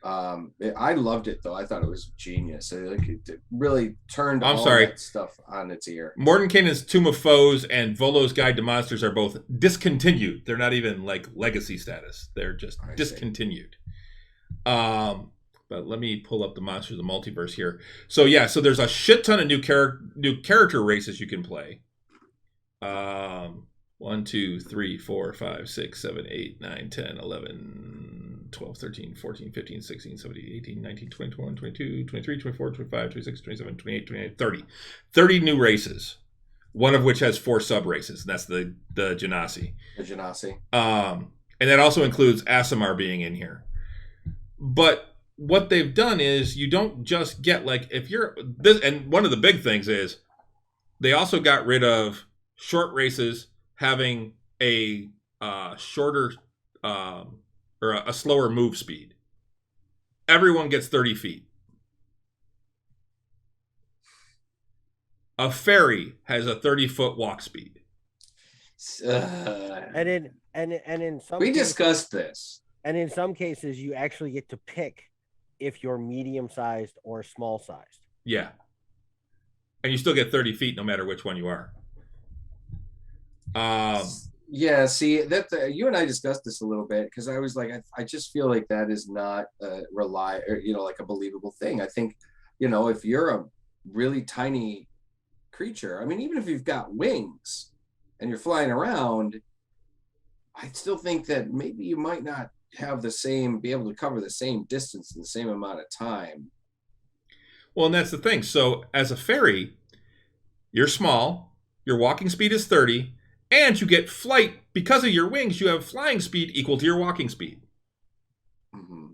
I loved it though. I thought it was genius. It really turned that stuff on its ear. Morton Kanan's Tomb of Foes and Volo's Guide to Monsters are both discontinued. They're not even like legacy status. They're just discontinued. But let me pull up the Monsters of the Multiverse here. So yeah, so there's a shit ton of new character races you can play. 1, 2, 3, 4, 5, 6, 7, 8, 9, 10, 11, 12, 13, 14, 15, 16, 17, 18, 19, 20, 21, 22, 23, 24, 25, 26, 27, 28, 29, 30. 30 new races. One of which has 4 sub-races, and that's the Genasi. The Genasi. And that also includes Aasimar being in here. But what they've done is you don't just get, like, if you're... and one of the big things is they also got rid of short races having a shorter or a slower move speed. Everyone gets 30 feet. A fairy has a 30-foot walk speed. And in some we cases, discussed this. And in some cases, you actually get to pick if you're medium-sized or small-sized. Yeah. And you still get 30 feet no matter which one you are. Yeah, see that you and I discussed this a little bit because I was like, I just feel like that is not like a believable thing. I think, if you're a really tiny creature, I mean, even if you've got wings and you're flying around, I still think that maybe you might not have be able to cover the same distance in the same amount of time. Well, and that's the thing. So as a fairy, you're small, your walking speed is 30, and you get flight because of your wings. You have flying speed equal to your walking speed. Mm-hmm.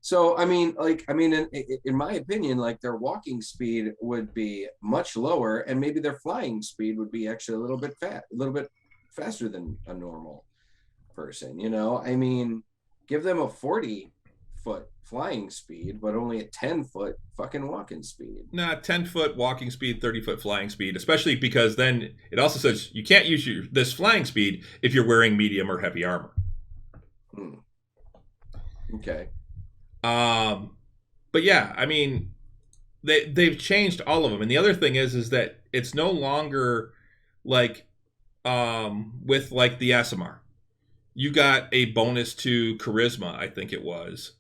So I mean, in my opinion, like their walking speed would be much lower, and maybe their flying speed would be actually a little bit faster than a normal person. You know, I mean, give them a 40-foot flying speed, but only a 10-foot fucking walking speed. Nah, 10-foot walking speed, 30-foot flying speed, especially because then it also says you can't use this flying speed if you're wearing medium or heavy armor. Okay. But yeah, I mean, they've changed all of them, and the other thing is that it's no longer like with like the SMR. You got a bonus to charisma, I think it was,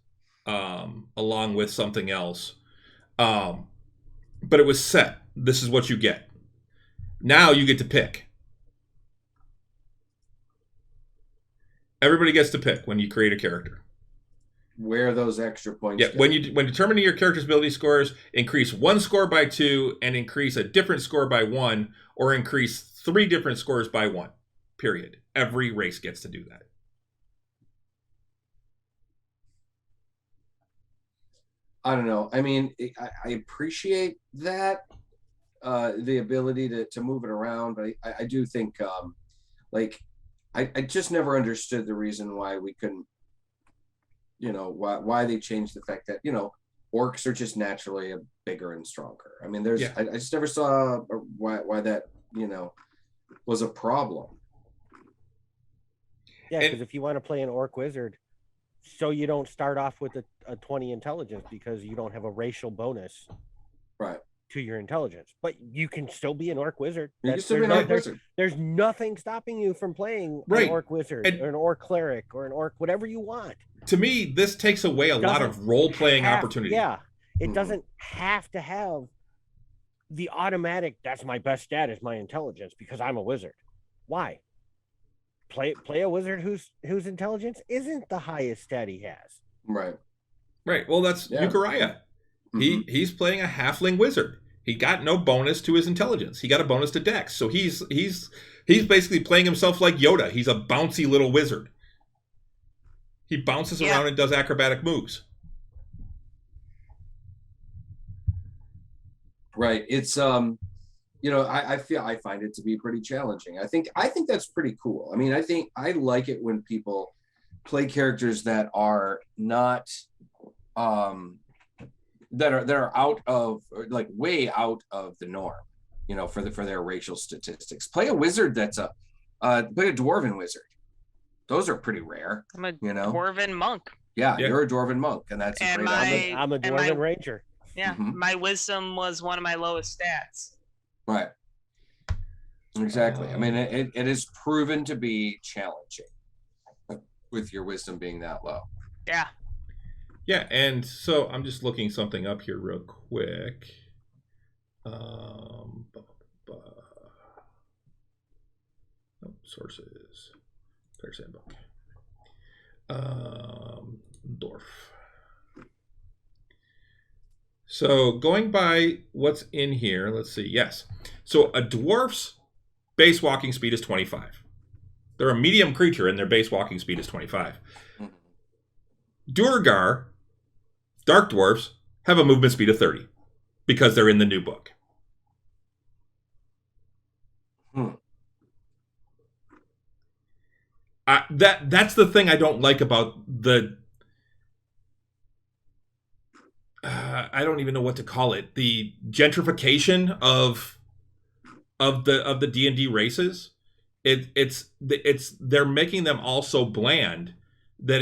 along with something else. But it was set. This is what you get. Now you get to pick. Everybody gets to pick when you create a character. Where those extra points? Yeah, when determining your character's ability scores, increase one score by 2, and increase a different score by 1, or increase 3 different scores by 1. Period. Every race gets to do that. I don't know. I mean, I appreciate that, the ability to move it around, but I do think, I just never understood the reason why we couldn't, you know, why they changed the fact that, you know, orcs are just naturally bigger and stronger. I mean, I just never saw why that, you know, was a problem. Yeah, because if you want to play an orc wizard, so you don't start off with a 20 intelligence because you don't have a racial bonus, right, to your intelligence, but you can still be an orc wizard. You can still be an orc wizard. There's nothing stopping you from playing Right. an orc wizard or an orc cleric or an orc, whatever you want. To me, this takes away a lot of role-playing opportunity. Yeah, it doesn't have to have the automatic, that's my best stat is my intelligence because I'm a wizard. Why? Play a wizard whose intelligence isn't the highest stat he has. Right. Right. Well, that's Euchariah. He's playing a halfling wizard. He got no bonus to his intelligence. He got a bonus to Dex. So he's basically playing himself like Yoda. He's a bouncy little wizard. He bounces around and does acrobatic moves. Right. It's you know, I find it to be pretty challenging. I think that's pretty cool. I mean, I like it when people play characters that are not that are out of, like, way out of the norm, you know, for their racial statistics. Play a wizard that's play a dwarven wizard. Those are pretty rare. I'm a you know? dwarven monk. Yeah, you're a dwarven monk, and that's And a great I'm a dwarven ranger. Yeah, my wisdom was one of my lowest stats. Right. Exactly. I mean, it is proven to be challenging with your wisdom being that low. Yeah. Yeah, and so I'm just looking something up here real quick. Sources. Player's Handbook. Dwarf. So going by what's in here, let's see. Yes. So a dwarf's base walking speed is 25. They're a medium creature and their base walking speed is 25. Duergar, dark dwarfs, have a movement speed of 30 because they're in the new book. That's the thing I don't like about the I don't even know what to call it. The gentrification of the D&D races. It's they're making them all so bland that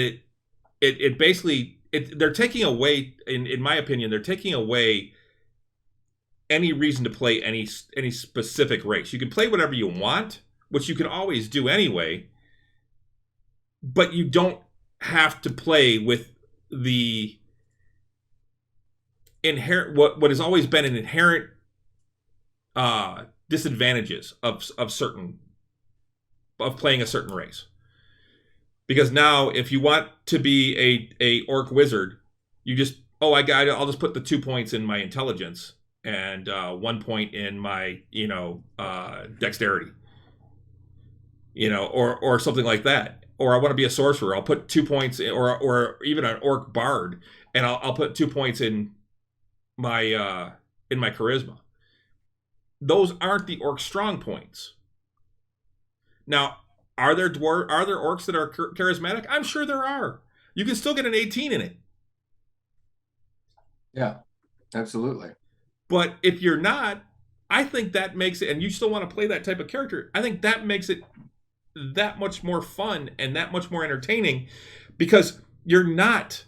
it basically they're taking away, in my opinion, they're taking away any reason to play any specific race. You can play whatever you want, which you can always do anyway, but you don't have to play with the inherent what has always been an inherent disadvantages of playing a certain race. Because now, if you want to be a orc wizard, you just I'll just put the 2 points in my intelligence and 1 point in my dexterity. or something like that. Or I want to be a sorcerer. I'll put 2 points, or even an orc bard, and I'll put 2 points in my charisma. Those aren't the orc strong points. Now, are there orcs that are charismatic? I'm sure there are. You can still get an 18 in it. Yeah, absolutely. But if you're not, I think that makes it, and you still want to play that type of character, I think that makes it that much more fun and that much more entertaining, because you're not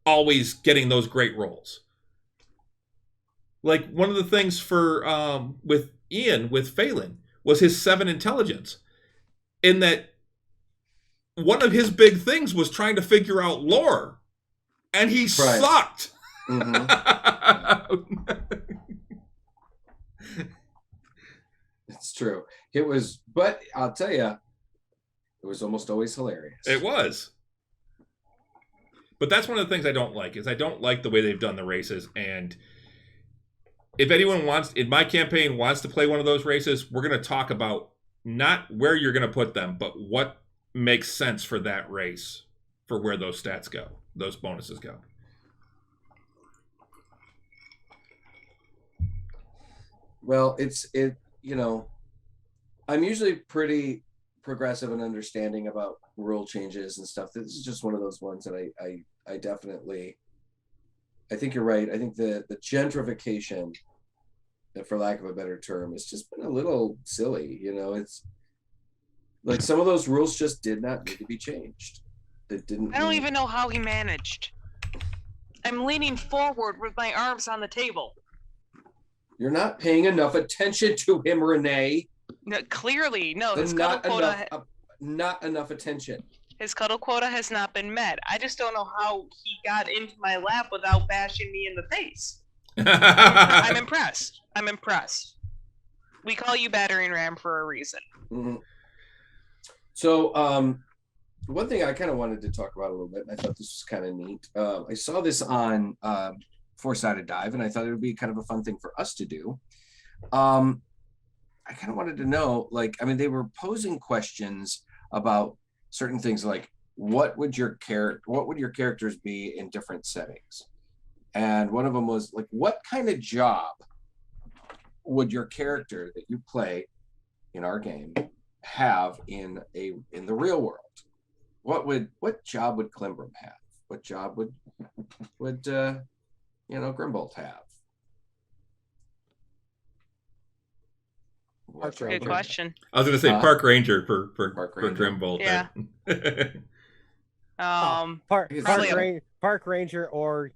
always getting those great rolls. Like one of the things for with Ian, with Phelan, was his 7 intelligence, in that one of his big things was trying to figure out lore, and he sucked. Mm-hmm. It's true. It was, but I'll tell you, it was almost always hilarious. It was. But that's one of the things I don't like, is I don't like the way they've done the races. And if anyone wants, in my campaign, wants to play one of those races, we're going to talk about not where you're going to put them, but what makes sense for that race, for where those stats go, those bonuses go. Well, I'm usually pretty progressive and understanding about rule changes and stuff. This is just one of those ones that I definitely, I think you're right. I think the gentrification, for lack of a better term, has just been a little silly. It's like some of those rules just did not need to be changed. They didn't. I don't even know how he managed. I'm leaning forward with my arms on the table. You're not paying enough attention to him, Renee. No, clearly, no. There's His cuddle quota, not enough attention. his cuddle quota has not been met. I just don't know how he got into my lap without bashing me in the face. I'm impressed. I'm impressed. We call you Battering Ram for a reason. Mm-hmm. So, one thing I kind of wanted to talk about a little bit, and I thought this was kind of neat. I saw this on Four-Sided Dive, and I thought it would be kind of a fun thing for us to do. I kind of wanted to know, they were posing questions about certain things, like what would your characters be in different settings? And one of them was like, what kind of job would your character that you play in our game have in the real world? What job would Klimbram have? What job would Grimbold have? Good question. I was going to say Park Ranger for Grimbold. Yeah. Park Ranger, or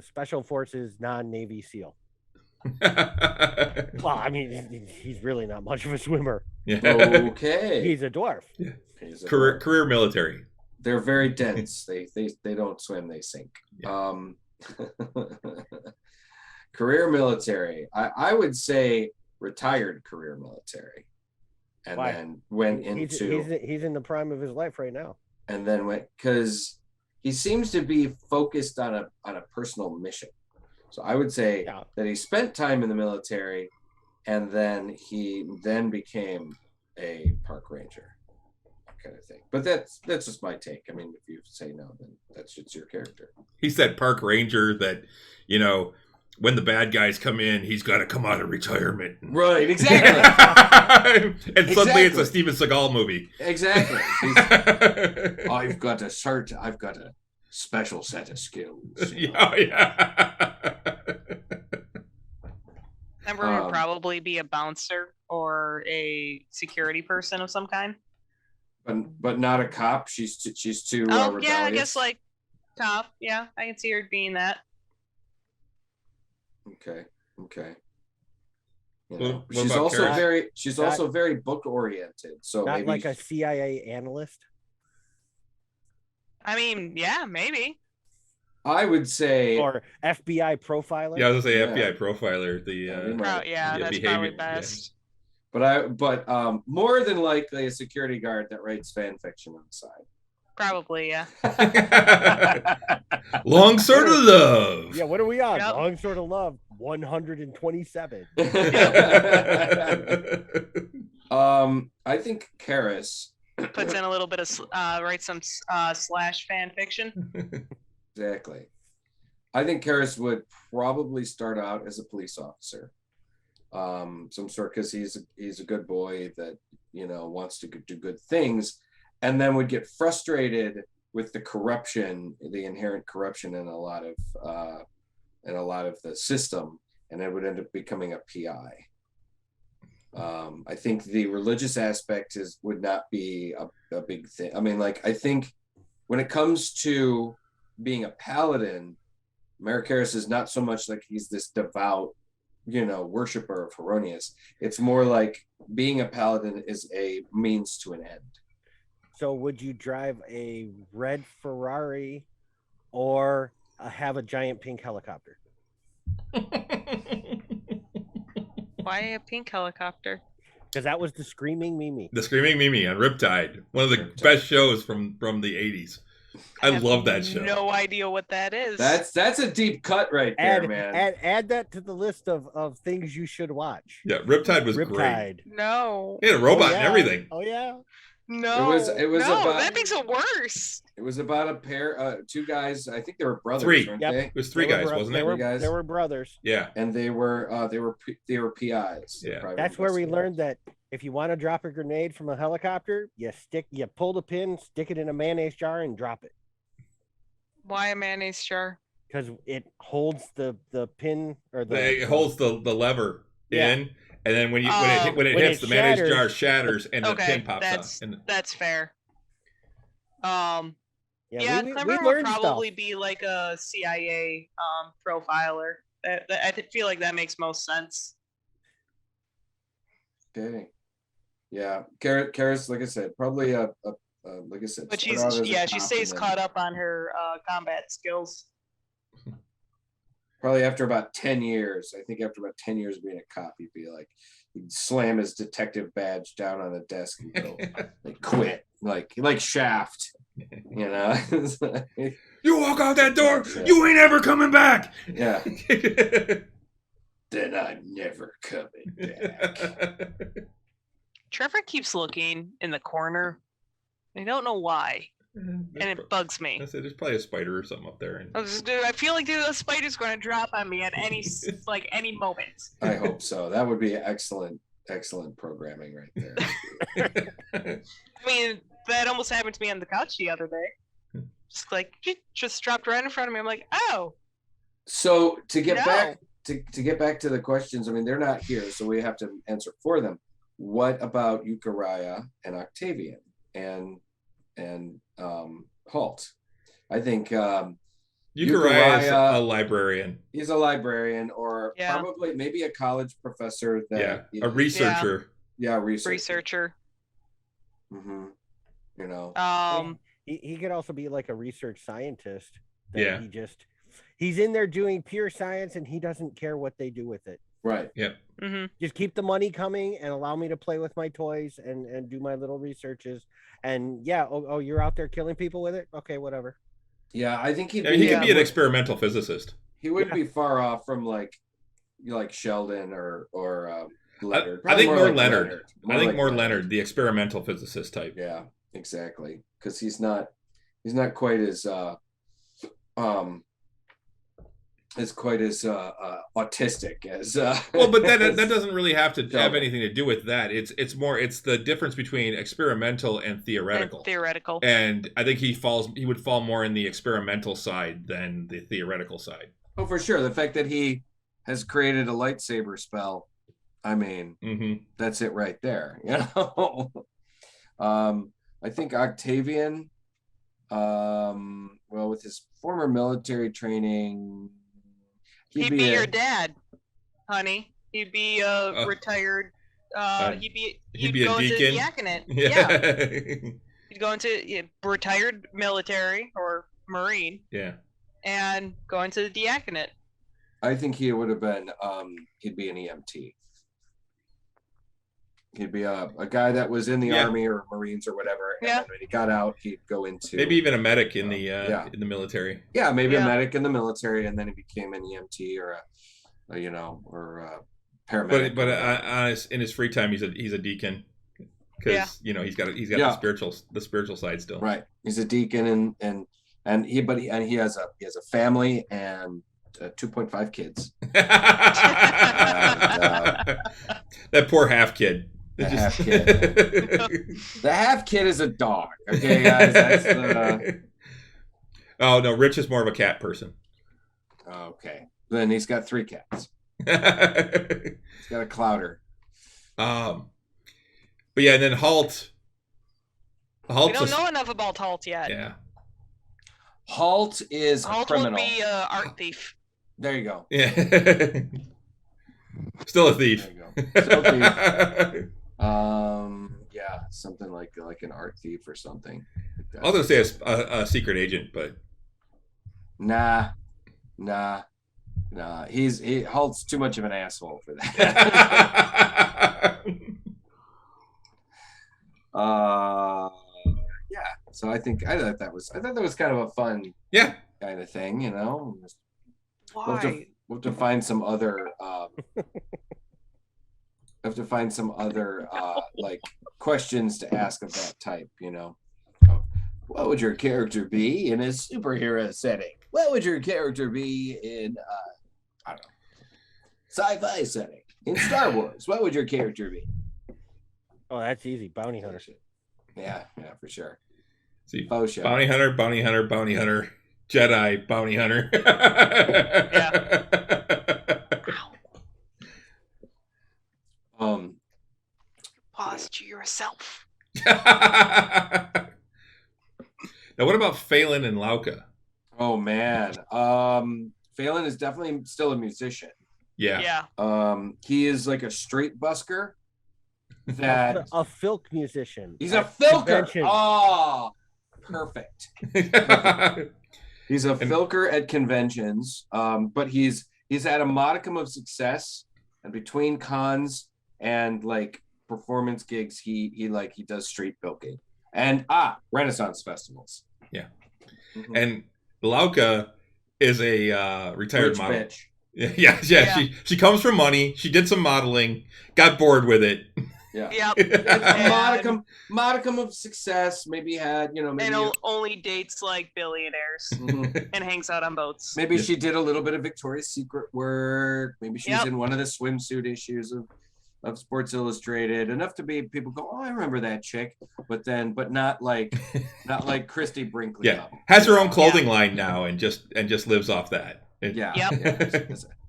Special Forces non-Navy SEAL. Well, I mean, he's really not much of a swimmer. Yeah. Okay. He's a dwarf. Yeah. Career military. They're very dense. They don't swim, they sink. Yeah. Career military. I would say retired career military. And Why? Then went into he's in the prime of his life right now. And then went, because he seems to be focused on a personal mission. So I would say that he spent time in the military, and then he became a park ranger, kind of thing. But that's just my take. I mean, if you say no, then that's just your character. He said park ranger that, when the bad guys come in, he's got to come out of retirement. Right, exactly. And suddenly it's a Steven Seagal movie. Exactly. I've got a special set of skills. Yeah. Ember would probably be a bouncer or a security person of some kind. But not a cop. She's too rebellious. Yeah, I guess like cop. Yeah, I can see her being that. Okay. Well, she's also very book oriented. So not maybe like a CIA analyst. I mean, yeah, maybe. I would say, or FBI profiler. Yeah, I was gonna say FBI profiler. That's probably best. Yeah. But more than likely a security guard that writes fan fiction on the side. Probably, yeah. Long Sword of Love. Yeah, what are we on? Yep. Long Sword of Love. 127. I think Karis. Puts in a little bit of writes some slash fan fiction. Exactly. I think Karis would probably start out as a police officer, some sort, because he's a good boy that wants to do good things, and then would get frustrated with the corruption, the inherent corruption in a lot of the system, and it would end up becoming a PI. I think the religious aspect would not be a big thing. I mean, like, I think when it comes to being a paladin, Marikaris is not so much like he's this devout, worshiper of Heronius. It's more like being a paladin is a means to an end. So would you drive a red Ferrari or have a giant pink helicopter? Why a pink helicopter? Because that was the Screaming Mimi. The Screaming Mimi on Riptide, one of the best shows from the 80s. I love that show. No idea what that is. That's a deep cut right there, man. Add that to the list of things you should watch. Yeah, Riptide was great. No. He had a robot and everything. Oh yeah. No. It was no, about, that makes it worse. It was about a pair, two guys. I think they were brothers. Three. Weren't Yep. they? It was three guys, wasn't it? Three guys. They were brothers. Yeah. And they were PIs. Yeah. That's where we learned that if you want to drop a grenade from a helicopter, you pull the pin, stick it in a mayonnaise jar, and drop it. Why a mayonnaise jar? Because it holds the pin or It holds the lever in, and then when it hits, the mayonnaise jar shatters and the pin pops out. That's fair. Yeah, Clemmer would probably be like a CIA profiler. I feel like that makes most sense. Okay. Yeah, Karis, like I said, probably like I said, but she stays caught up on her combat skills. Probably after about 10 years. I think after about 10 years of being a cop, he'd slam his detective badge down on the desk and go, like, quit, like Shaft, You walk out that door, you ain't ever coming back. Yeah. Then I'm never coming back. Trevor keeps looking in the corner. I don't know why. And it bugs me. There's probably a spider or something up there. I feel like a spider's going to drop on me at any moment. I hope so. That would be excellent programming right there. I mean, that almost happened to me on the couch the other day. Just dropped right in front of me. I'm like, oh. So to get back to the questions, I mean, they're not here, so we have to answer for them. What about Eucharia and Octavian and Halt? I think Eucharia is a librarian. He's a librarian, or probably maybe a college professor. A researcher. Yeah, researcher. Mm-hmm. He could also be like a research scientist. Yeah. He's in there doing pure science, and he doesn't care what they do with it. Right. Yep. Mm-hmm. Just keep the money coming and allow me to play with my toys and do my little researches. And you're out there killing people with it? Okay, whatever. Yeah, I think he could be an experimental physicist. He wouldn't be far off from like Sheldon or Leonard. I think more Leonard. Leonard. I think more Leonard, the experimental physicist type. Yeah, exactly. Because he's not quite as autistic as well, but that doesn't really have to have anything to do with that. It's the difference between experimental and theoretical. And I think he would fall more in the experimental side than the theoretical side. Oh, for sure. The fact that he has created a lightsaber spell, I mean, that's it right there. I think Octavian, with his former military training, he'd be your dad, honey. He'd be retired. He'd go into the diaconate. Yeah. He'd go into retired military or Marine. Yeah. And go into the diaconate. I think he would have been. He'd be an EMT. He'd be a guy that was in the Army or Marines or whatever. And then when he got out, he'd go into maybe even a medic in the military. Yeah, maybe a medic in the military, and then he became an EMT or you know, or paramedic. But in his free time, he's a deacon because you know he's got the spiritual side still. Right, he's a deacon and he has a family and 2.5 kids. That poor half kid. The half kid. The half kid is a dog. Okay, guys. That's the... Oh no, Rich is more of a cat person. Okay, then he's got 3 cats. He's got a clouder. But yeah, and then Halt. We don't know enough about Halt yet. Yeah. Halt is a criminal. Halt would be an art thief. There you go. Yeah. Still a thief. There you go. Still a thief. Yeah, something like an art thief or something. I was gonna say a secret agent, but nah. Halt's too much of an asshole for that. Yeah. So I thought that was kind of a fun kind of thing, you know. Why? We'll have to find some other like questions to ask of that type, you know. What would your character be in a superhero setting? What would your character be in I don't know, sci-fi setting? In Star Wars, what would your character be? Oh, that's easy. Bounty hunter. Yeah, for sure. See, Faux bounty hunter, Jedi, bounty hunter. Yeah. Pause to yourself. Now, what about Phelan and Lauka? Oh man, Phelan is definitely still a musician. Yeah. He is like a street busker. That a filk musician. He's a filker. Convention. Oh, perfect. He's a filker at conventions, but he's had a modicum of success, and between cons and like performance gigs, he does street filking and Renaissance festivals. Yeah. Mm-hmm. And Lauka is a retired model. Bitch. Yeah. She comes from money. She did some modeling, got bored with it. Yeah. Yep. A modicum of success. Maybe had, you know, maybe only dates like billionaires and hangs out on boats. Maybe she did a little bit of Victoria's Secret work. Maybe she's in one of the swimsuit issues of Sports Illustrated. Enough to be people go, oh, I remember that chick. But not like Christy Brinkley. Yeah, has her own clothing line now and just lives off that. It's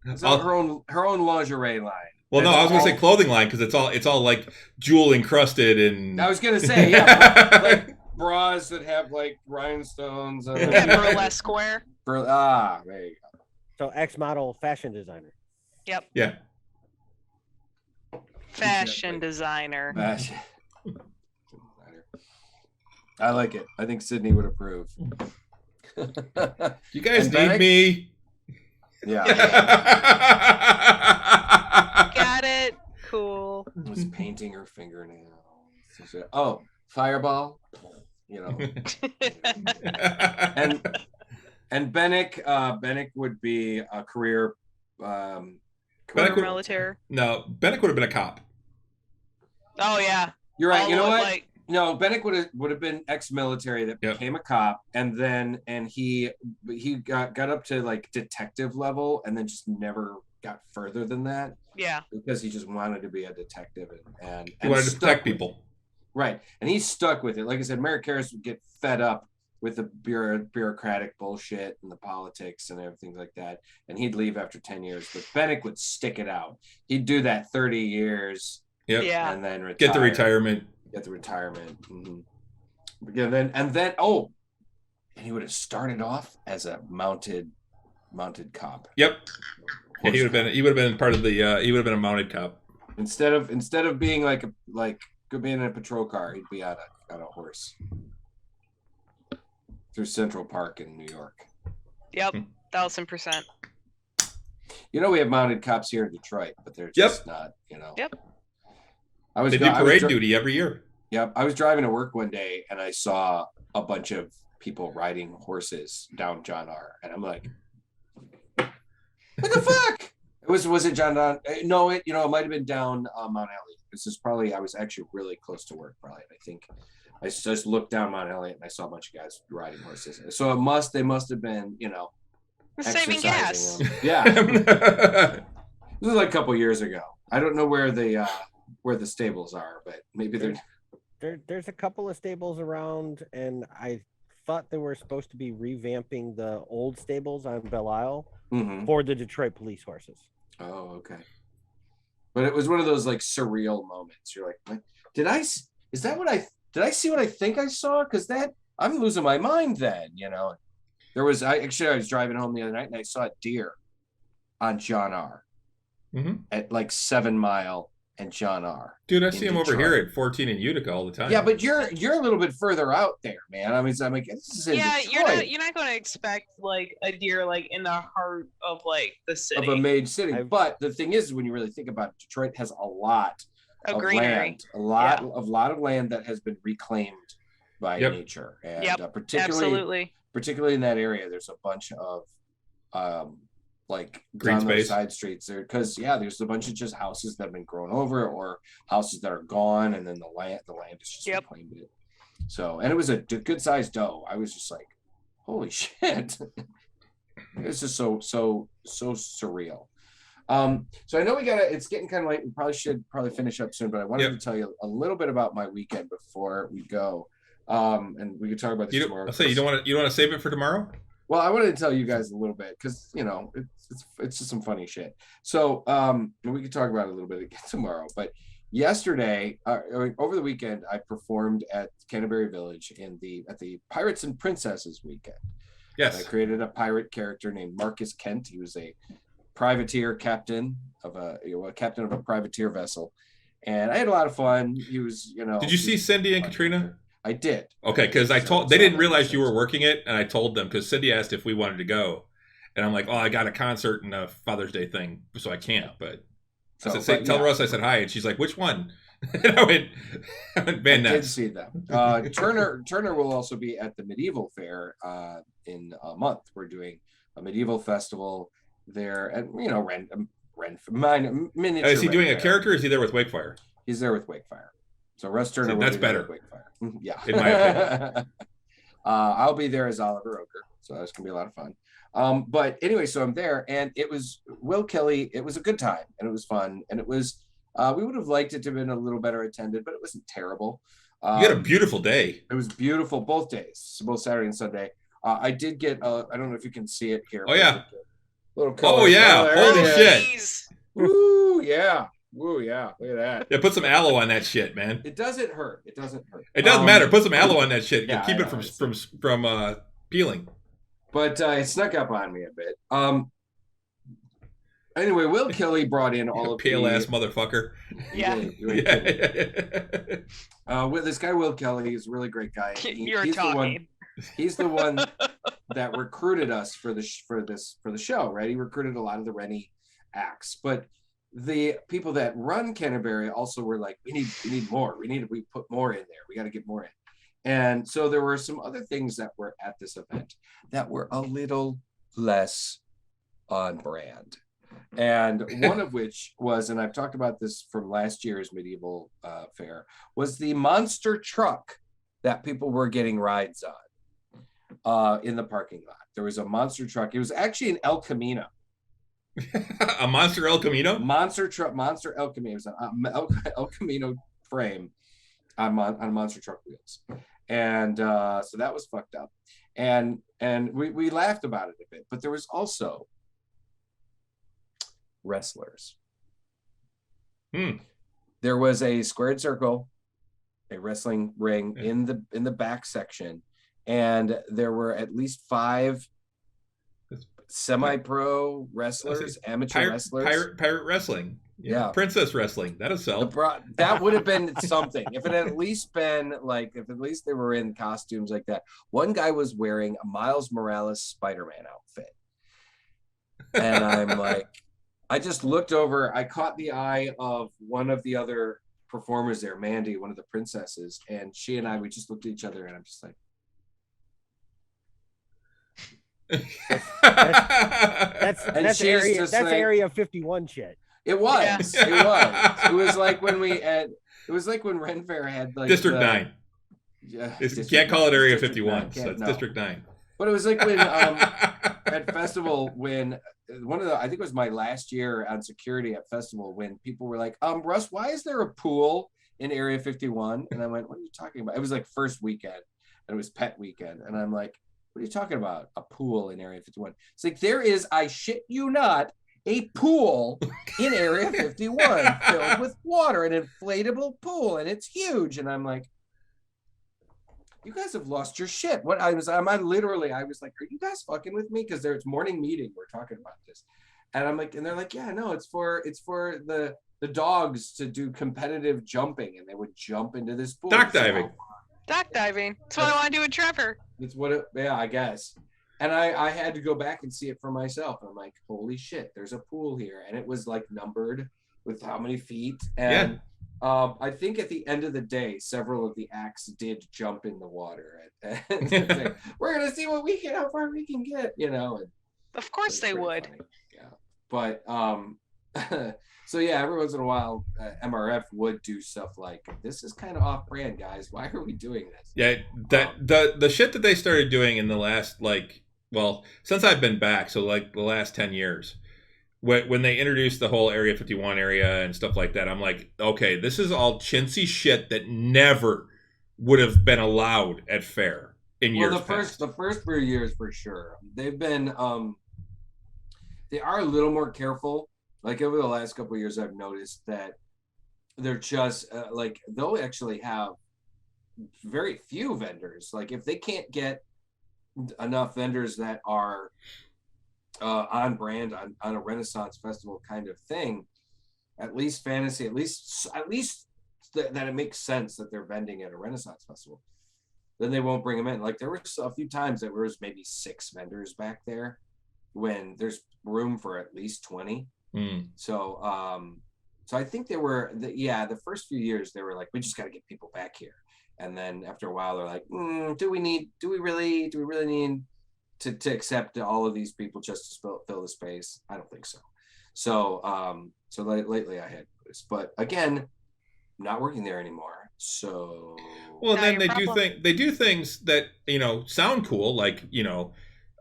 her own lingerie line. Well, no, I was going to say clothing line because it's all like jewel encrusted and. I was going to say, like bras that have like rhinestones. Burlesque square. There you go. So ex-model fashion designer. Yep. Yeah. Fashion designer. I like it. I think Sydney would approve. You guys need me. Yeah. Got it. Cool. Was painting her fingernail. Oh, Fireball. You know. and Bennick would be a career military. No, Bennick would have been a cop. Oh yeah. You're right. You know what? No, Bennick would have been ex-military that became a cop, and he got up to like detective level, and then just never got further than that. Yeah, because he just wanted to be a detective and he wanted to protect people. Right, and he stuck with it. Like I said, Merrick Harris would get fed up with the bureaucratic bullshit and the politics and everything like that, and he'd leave after 10 years. But Bennick would stick it out. He'd do that 30 years. Yep. Yeah, and then retire. Get the retirement. Mm-hmm. And he would have started off as a mounted cop. Yep. Yeah, he would have been part of the. He would have been a mounted cop. Instead of being like being in a patrol car, he'd be on a horse through Central Park in New York. Yep, 1000%. You know, we have mounted cops here in Detroit, but they're just not. You know. Yep. They do parade duty every year. Yep. I was driving to work one day and I saw a bunch of people riding horses down John R. And I'm like, what the fuck? Was it John Don? No, it might have been down Mount Elliott. This is probably I was actually really close to work probably. I think I just looked down Mount Elliott and I saw a bunch of guys riding horses. So they must have been Saving gas. exercising them. Yeah, this was like a couple years ago. I don't know where the stables are, but maybe There's a couple of stables around, and I thought they were supposed to be revamping the old stables on Belle Isle Mhm. for the Detroit police horses. Oh, okay. But it was one of those like surreal moments. You're like, did I see what I think I saw? Because I'm losing my mind then. There was I was driving home the other night and I saw a deer on John R. At like 7 Mile and John R. Dude, I see him over Detroit. here at 14 in Utica all the time. Yeah, but you're a little bit further out there, man. I mean, I'm like, this is in Detroit, you're not going to expect like a deer like in the heart of like the city of a major city. But the thing is, when you really think about it, Detroit has a lot of of greenery. land, a lot of land that has been reclaimed by nature, and particularly in that area, there's a bunch of like green down those space side streets there, because there's a bunch of just houses that have been grown over or houses that are gone, and then the land is just reclaimed it. So, and it was a good sized doe. I was just like, holy shit. It's just so surreal. So I know it's getting kind of late. We should finish up soon, but I wanted to tell you a little bit about my weekend before we go. And we could talk about this tomorrow. I'll say you don't want to save it for tomorrow? Well, I wanted to tell you guys a little bit because it's just some funny shit. So we could talk about it a little bit again tomorrow. But yesterday, over the weekend, I performed at Canterbury Village at the Pirates and Princesses weekend. Yes, I created a pirate character named Marcus Kent. He was a privateer captain of a privateer vessel, and I had a lot of fun. He was, Did you see Cindy and Katrina? I did. Okay, because they didn't realize you were working it, and I told them because Cindy asked if we wanted to go, and I'm like, oh, I got a concert and a Father's Day thing, so I can't. But I said, tell Russ I said hi, and she's like, which one? And I went Van Ness. I did see them. Turner will also be at the Medieval Fair in a month. We're doing a medieval festival there, and miniature. Is he doing a character? Or is he there with Wakefire? He's there with Wakefire. So Russ Turner. That's better. Wakefire. Yeah, in my opinion. I'll be there as Oliver Oker, so that's gonna be a lot of fun. But anyway, so I'm there, and it was Will Kelly. It was a good time, and it was fun, and it was. We would have liked it to have been a little better attended, but it wasn't terrible. You had a beautiful day. It was beautiful both days, both Saturday and Sunday. I did get. I don't know if you can see it here. Oh yeah. Little color. Oh yeah! Holy shit! Woo yeah! Woo yeah! Look at that. Yeah, put some aloe on that shit, man. It doesn't hurt. It doesn't matter. Put some aloe on that shit. Yeah, Keep it from peeling. But it snuck up on me a bit. Anyway, Will Kelly brought in all of pale ass motherfucker. With this guy Will Kelly, he's a really great guy. You're talking. He's the one that recruited us for the show, right? He recruited a lot of the Rennie acts, but the people that run Canterbury also were like, we need more. We put more in there. We got to get more in. And so there were some other things that were at this event that were a little less on brand. And one of which was, and I've talked about this from last year's medieval fair, was the monster truck that people were getting rides on in the parking lot. There was a monster truck. It was actually an El Camino. A monster El Camino? Monster El Camino. It was an El Camino frame on monster truck wheels. And so that was fucked up. And we laughed about it a bit, but there was also wrestlers. There was a squared circle, a wrestling ring in the back section, and there were at least 5 semi-pro wrestlers, amateur wrestlers, pirate wrestling, princess wrestling. That'll sell. That would have been something if it had at least been like, if at least they were in costumes like that. One guy was wearing a Miles Morales Spider-Man outfit, and I'm like, I just looked over. I caught the eye of one of the other performers there, Mandy, one of the princesses, and she and we just looked at each other, and I'm just like, And that's she's area just that's like- Area 51 shit. It was. Yeah. It was. It was like when we had. It was like when Ren Fair had like District the- 9. Yeah, You District can't call it 9. Area District 51. 9. So Can't- it's no. District 9. But it was like when at festival when one of the I think it was my last year on security at festival when people were like, Russ, why is there a pool in Area 51? And I went, what are you talking about? It was like first weekend and it was pet weekend. And I'm like, what are you talking about? A pool in Area 51. It's like there is, I shit you not, a pool in Area 51 filled with water, an inflatable pool, and it's huge. And I'm like, you guys have lost your shit. What I was like, are you guys fucking with me? Because there's morning meeting, we're talking about this. And I'm like, and they're like, yeah, no, it's for the dogs to do competitive jumping, and they would jump into this pool. Dock diving. Dock diving. That's what I want to do with Trevor. It's what it, yeah, I guess. And I had to go back and see it for myself. I'm like, holy shit, there's a pool here. And it was like numbered with how many feet. And I think at the end of the day, several of the acts did jump in the water. And like, we're going to see what we can, how far we can get, you know. And Of course they would. funny. Yeah. But, so yeah, every once in a while, MRF would do stuff like, this is kind of off brand, guys. Why are we doing this? Yeah, the shit that they started doing in the last, like, well, since I've been back, so like the last 10 years, when they introduced the whole Area 51 area and stuff like that, I'm like, okay, this is all chintzy shit that never would have been allowed at fair in years past. The first few years for sure. They've been they are a little more careful. Like over the last couple of years, I've noticed that they're just like they'll actually have very few vendors. Like if they can't get enough vendors that are on brand on a Renaissance festival kind of thing, at least fantasy, at least that it makes sense that they're vending at a Renaissance festival, then they won't bring them in. Like there were a few times that there was maybe 6 vendors back there when there's room for at least 20. So I think they were the first few years they were like, we just got to get people back here. And then after a while, they're like, do we really need to accept all of these people just to fill the space? I don't think so. So lately I had this, but again, not working there anymore. So well, and then Not they do things that sound cool, like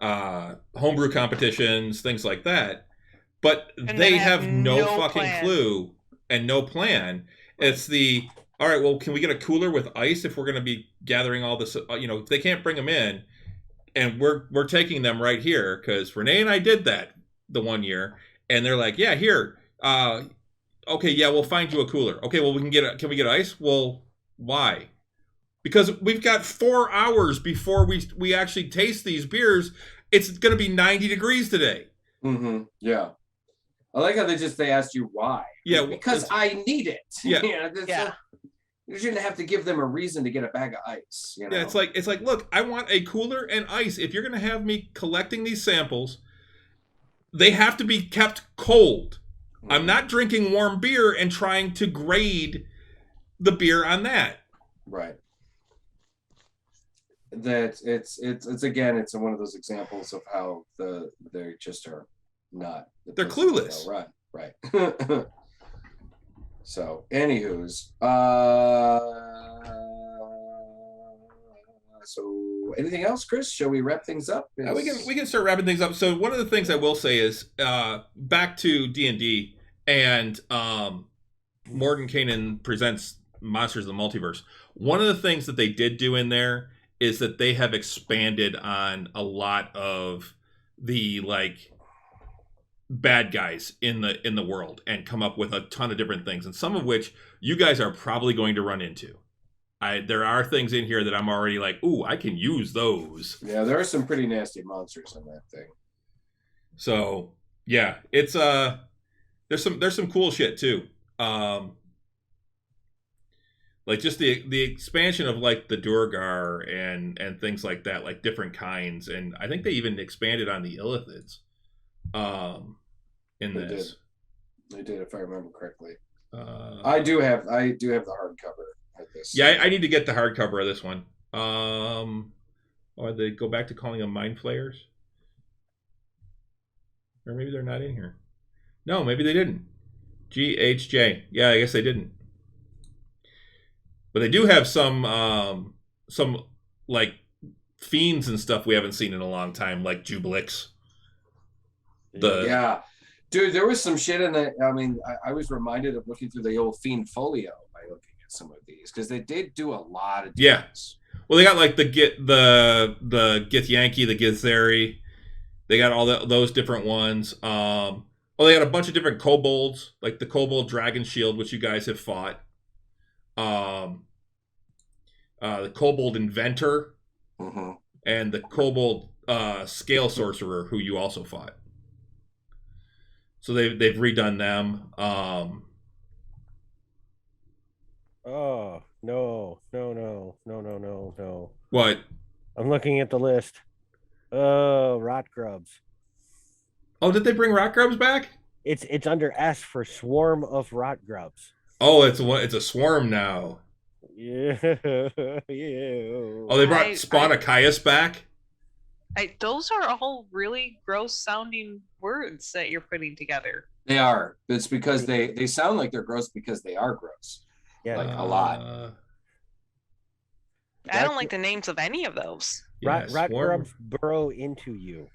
homebrew competitions, things like that. But And they then have no fucking plan. clue and no plan. It's the all right. Well, can we get a cooler with ice if we're going to be gathering all this? If they can't bring them in, and we're taking them right here because Renee and I did that the one year, and they're like, yeah, here. Okay, yeah, we'll find you a cooler. Okay, well can we get ice? Well, why? Because we've got 4 hours before we actually taste these beers. It's going to be 90 degrees today. Yeah. I like how they asked you why. Yeah, because I need it. Yeah. Yeah. You shouldn't have to give them a reason to get a bag of ice. You know? Yeah, it's like, look, I want a cooler and ice. If you're going to have me collecting these samples, they have to be kept cold. I'm not drinking warm beer and trying to grade the beer on that. Right. That it's again, it's one of those examples of how they just are not. They're clueless. Right. So, anywho's, so anything else, Chris? Shall we wrap things up? We can start wrapping things up. So one of the things I will say is back to D&D and Mordenkainen presents Monsters of the Multiverse. One of the things that they did do in there is that they have expanded on a lot of the bad guys in the world and come up with a ton of different things, and some of which you guys are probably going to run into. There are things in here that I'm already like, ooh, I can use those. Yeah, there are some pretty nasty monsters in that thing. So yeah, it's there's some cool shit too. Like just the expansion of like the Durgar and things like that, like different kinds, and I think they even expanded on the Illithids. In They this, They did, if I remember correctly. I do have the hardcover at this. yeah, I need to get the hardcover of this one. Or they go back to calling them Mind Flayers, Or maybe they're not in here. No, maybe they didn't. GHJ. Yeah, I guess they didn't. But they do have some like fiends and stuff we haven't seen in a long time, like Jubilix. Yeah. Dude, there was some shit in it. I mean, I was reminded of looking through the old Fiend Folio by looking at some of these, because they did do a lot of deals. Well, they got like the Gith Yankee, the Githzeri. They got all those different ones. Well, they got a bunch of different kobolds, like the Kobold Dragon Shield, which you guys have fought. The Kobold Inventor, and the Kobold Scale Sorcerer, who you also fought. So they've redone them. Oh no! What? I'm looking at the list. Oh, rot grubs. Oh, did they bring rot grubs back? It's under S for swarm of rot grubs. Oh, it's a swarm now. Yeah. Oh, they brought Spawnacaius back? Those are all really gross sounding words that you're putting together. They are. It's because they sound like they're gross because they are gross. Yeah, like a lot. I don't like the names of any of those. Rot grubs burrow into you.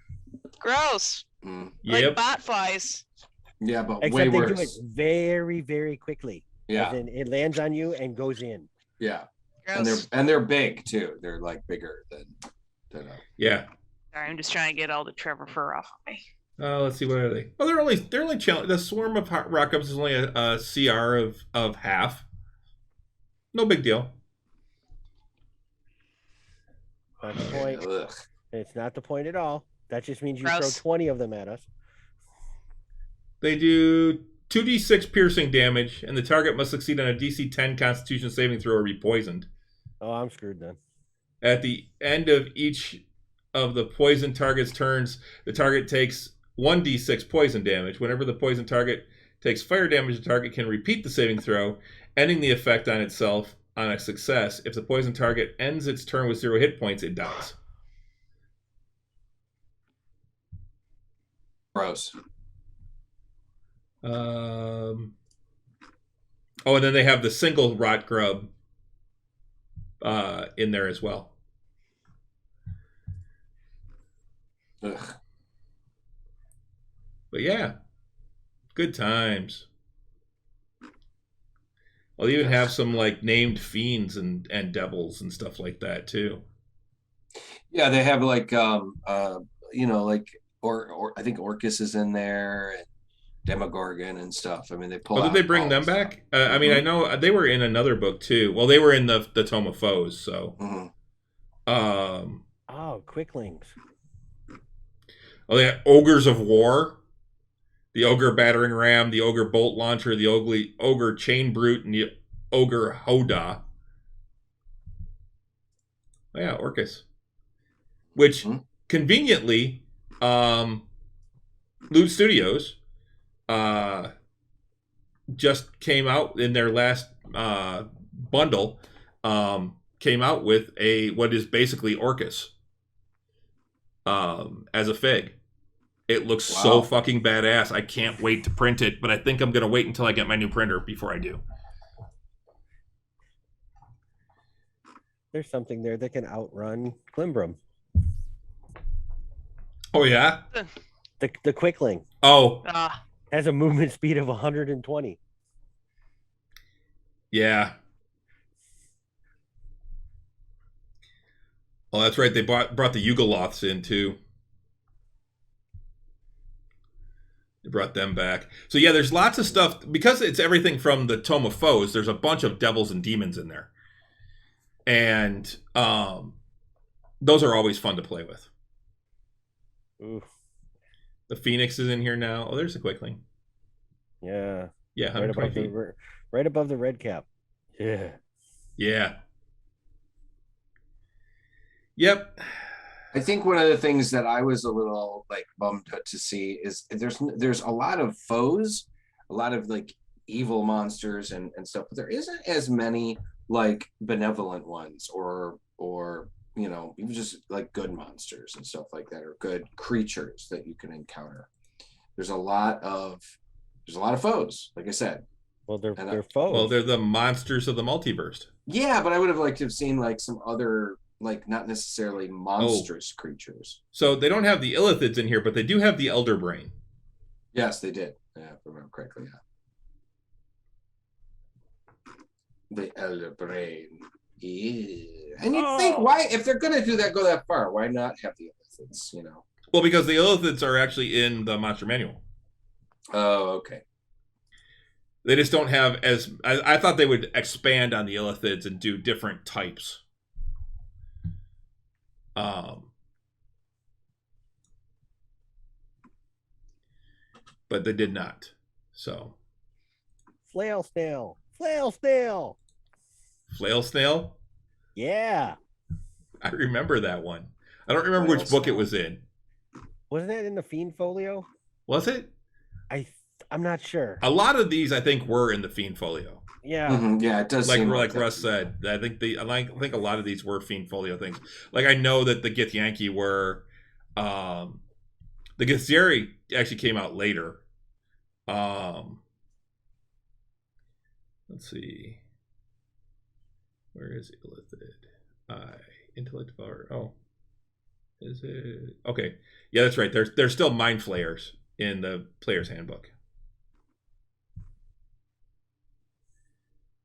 Gross. Yep. Like bot flies. Yeah, but except way they worse. do it very, very quickly. Yeah. As in, it lands on you and goes in. Yeah. Gross. And they're big too. They're like bigger than Yeah. Sorry, I'm just trying to get all the Trevor fur off of me. Let's see, what are they? Oh, they're only challenge. The swarm of rock grubs is only a CR of half. No big deal. Not the point. Ugh. It's not the point at all. That just means you Gross. throw 20 of them at us. They do 2d6 piercing damage, and the target must succeed on a DC 10 Constitution saving throw or be poisoned. Oh, I'm screwed then. At the end of each of the poison target's turns, the target takes 1d6 poison damage. Whenever the poison target takes fire damage, the target can repeat the saving throw, ending the effect on itself on a success. If the poison target ends its turn with 0 hit points, it dies. Gross. Oh, and then they have the single rot grub in there as well. Ugh. But yeah, good times. I'll even have some like named fiends and devils and stuff like that too. Yeah, they have like like or I think Orcus is in there and Demogorgon and stuff. I mean, they pull. Oh, did they bring them back? I mean, I know they were in another book too. Well, they were in the Tome of Foes. So, oh, quicklings. Oh, they got Ogres of War, the Ogre Battering Ram, the Ogre Bolt Launcher, the Ogre Chain Brute, and the Ogre Hoda. Oh yeah, Orcus. Which conveniently, Loot Studios just came out in their last bundle, came out with what is basically Orcus as a fig. It looks so fucking badass. I can't wait to print it, but I think I'm going to wait until I get my new printer before I do. There's something there that can outrun Klimbrum. Oh, yeah? The quickling. Oh. Has a movement speed of 120. Yeah. Oh, that's right. They brought the Yugoloths in, too. They brought them back. So, yeah, there's lots of stuff. Because it's everything from the Tome of Foes, there's a bunch of devils and demons in there. And those are always fun to play with. Ooh. The Phoenix is in here now. Oh, there's a Quickling. Yeah. Yeah, 120 feet. Right above the red cap. Yeah. Yeah. Yep. I think one of the things that I was a little like bummed to see is there's a lot of foes, a lot of like evil monsters and stuff, but there isn't as many like benevolent ones or even just like good monsters and stuff like that, or good creatures that you can encounter. there's a lot of foes, like I said. Well, they're And they're foes. Well, they're the monsters of the multiverse. Yeah, but I would have liked to have seen like some other, like not necessarily monstrous creatures. So they don't have the Illithids in here, but they do have the Elder Brain. Yes, they did. Yeah, if I remember correctly. Yeah. The Elder Brain. Yeah. And you'd think, why, if they're gonna do that, go that far, why not have the Illithids? You know. Well, because the Illithids are actually in the Monster Manual. Oh, okay. They just don't have as... I thought they would expand on the Illithids and do different types. But they did not. So... Flail snail. Flail Snail? Yeah. I remember that one. I don't remember Flail which book it Snail. was in. Wasn't that in the Fiend Folio? Was it? I'm not sure. A lot of these, I think, were in the Fiend Folio. Yeah. Mm-hmm. Yeah, it does seem Like that. Russ said, I think a lot of these were Fiend Folio things. Like I know that the Gith Yankee were, the Githzeri actually came out later. Let's see, where is Illithid? Intellect Power. Oh, is it okay? Yeah, that's right. There's still Mind Flayers in the Player's Handbook.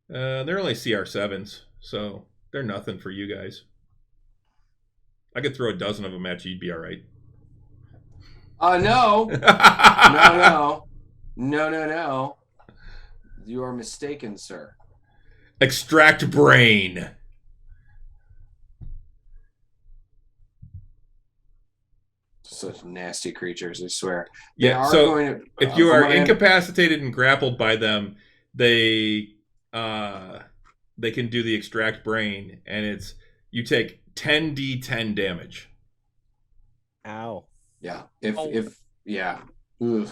They're only CR7s, so they're nothing for you guys. I could throw a dozen of them at you, you'd be all right. No. No. You are mistaken, sir. Extract Brain. Such nasty creatures, I swear. Yeah, so if you are incapacitated and grappled by them, they can do the Extract Brain, and it's you take 10d10 damage. Ow. Yeah. If yeah. Ugh.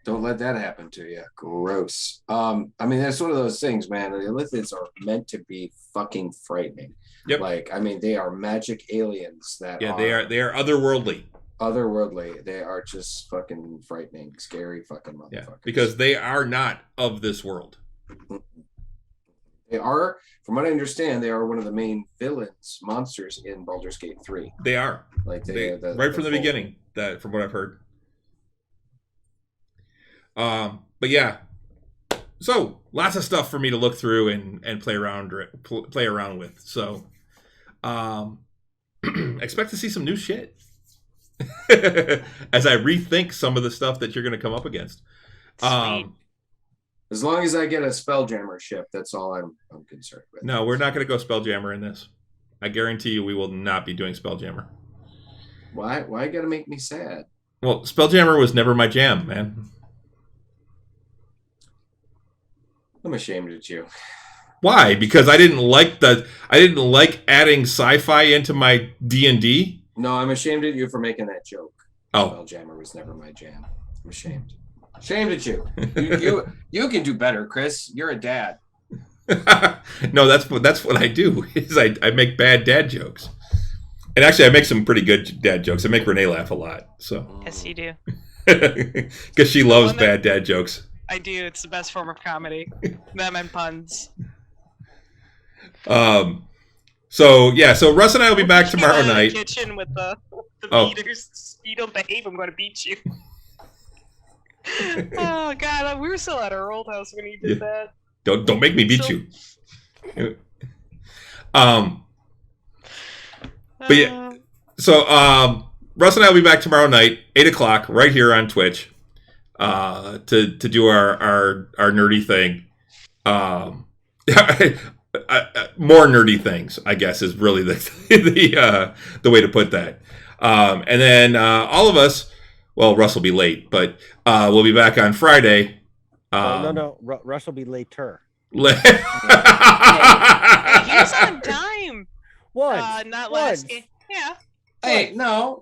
Don't let that happen to you. Gross. I mean, that's one of those things, man. The Illithids are meant to be fucking frightening. Yep. Like, I mean, they are magic aliens that they are otherworldly. Otherworldly. They are just fucking frightening, scary fucking motherfuckers. Yeah, because they are not of this world. They are, from what I understand, they are one of the main villains, monsters in Baldur's Gate 3. They are. Like right from the beginning, that from what I've heard. But yeah, so lots of stuff for me to look through and play around with. So, expect to see some new shit as I rethink some of the stuff that you're going to come up against. As long as I get a Spelljammer ship, that's all I'm concerned with. No, we're not going to go Spelljammer in this. I guarantee you, we will not be doing Spelljammer. Why you got to make me sad? Well, Spelljammer was never my jam, man. I'm ashamed of you. Why? Because I didn't like adding sci-fi into my D&D. No, I'm ashamed of you for making that joke. Oh, Spelljammer was never my jam. I'm ashamed. Ashamed of you. You can do better, Chris. You're a dad. No, that's what I do. Is I make bad dad jokes, and actually I make some pretty good dad jokes. I make Renee laugh a lot. So Yes, you do. because she loves bad dad jokes. I do. It's the best form of comedy. Them and puns. So Russ and I will be back tomorrow night. Kitchen with the beaters. You don't behave, I'm going to beat you. Oh God, we were still at our old house when he did that. Don't make me beat you. But yeah, so Russ and I will be back tomorrow night, 8:00, right here on Twitch, to do our nerdy thing. More nerdy things, I guess, is really the way to put that. And then all of us, well, Russ will be late, but we'll be back on Friday. No. Russ will be later. Hey, he was on time. What? Not last game. Yeah. Hey, no.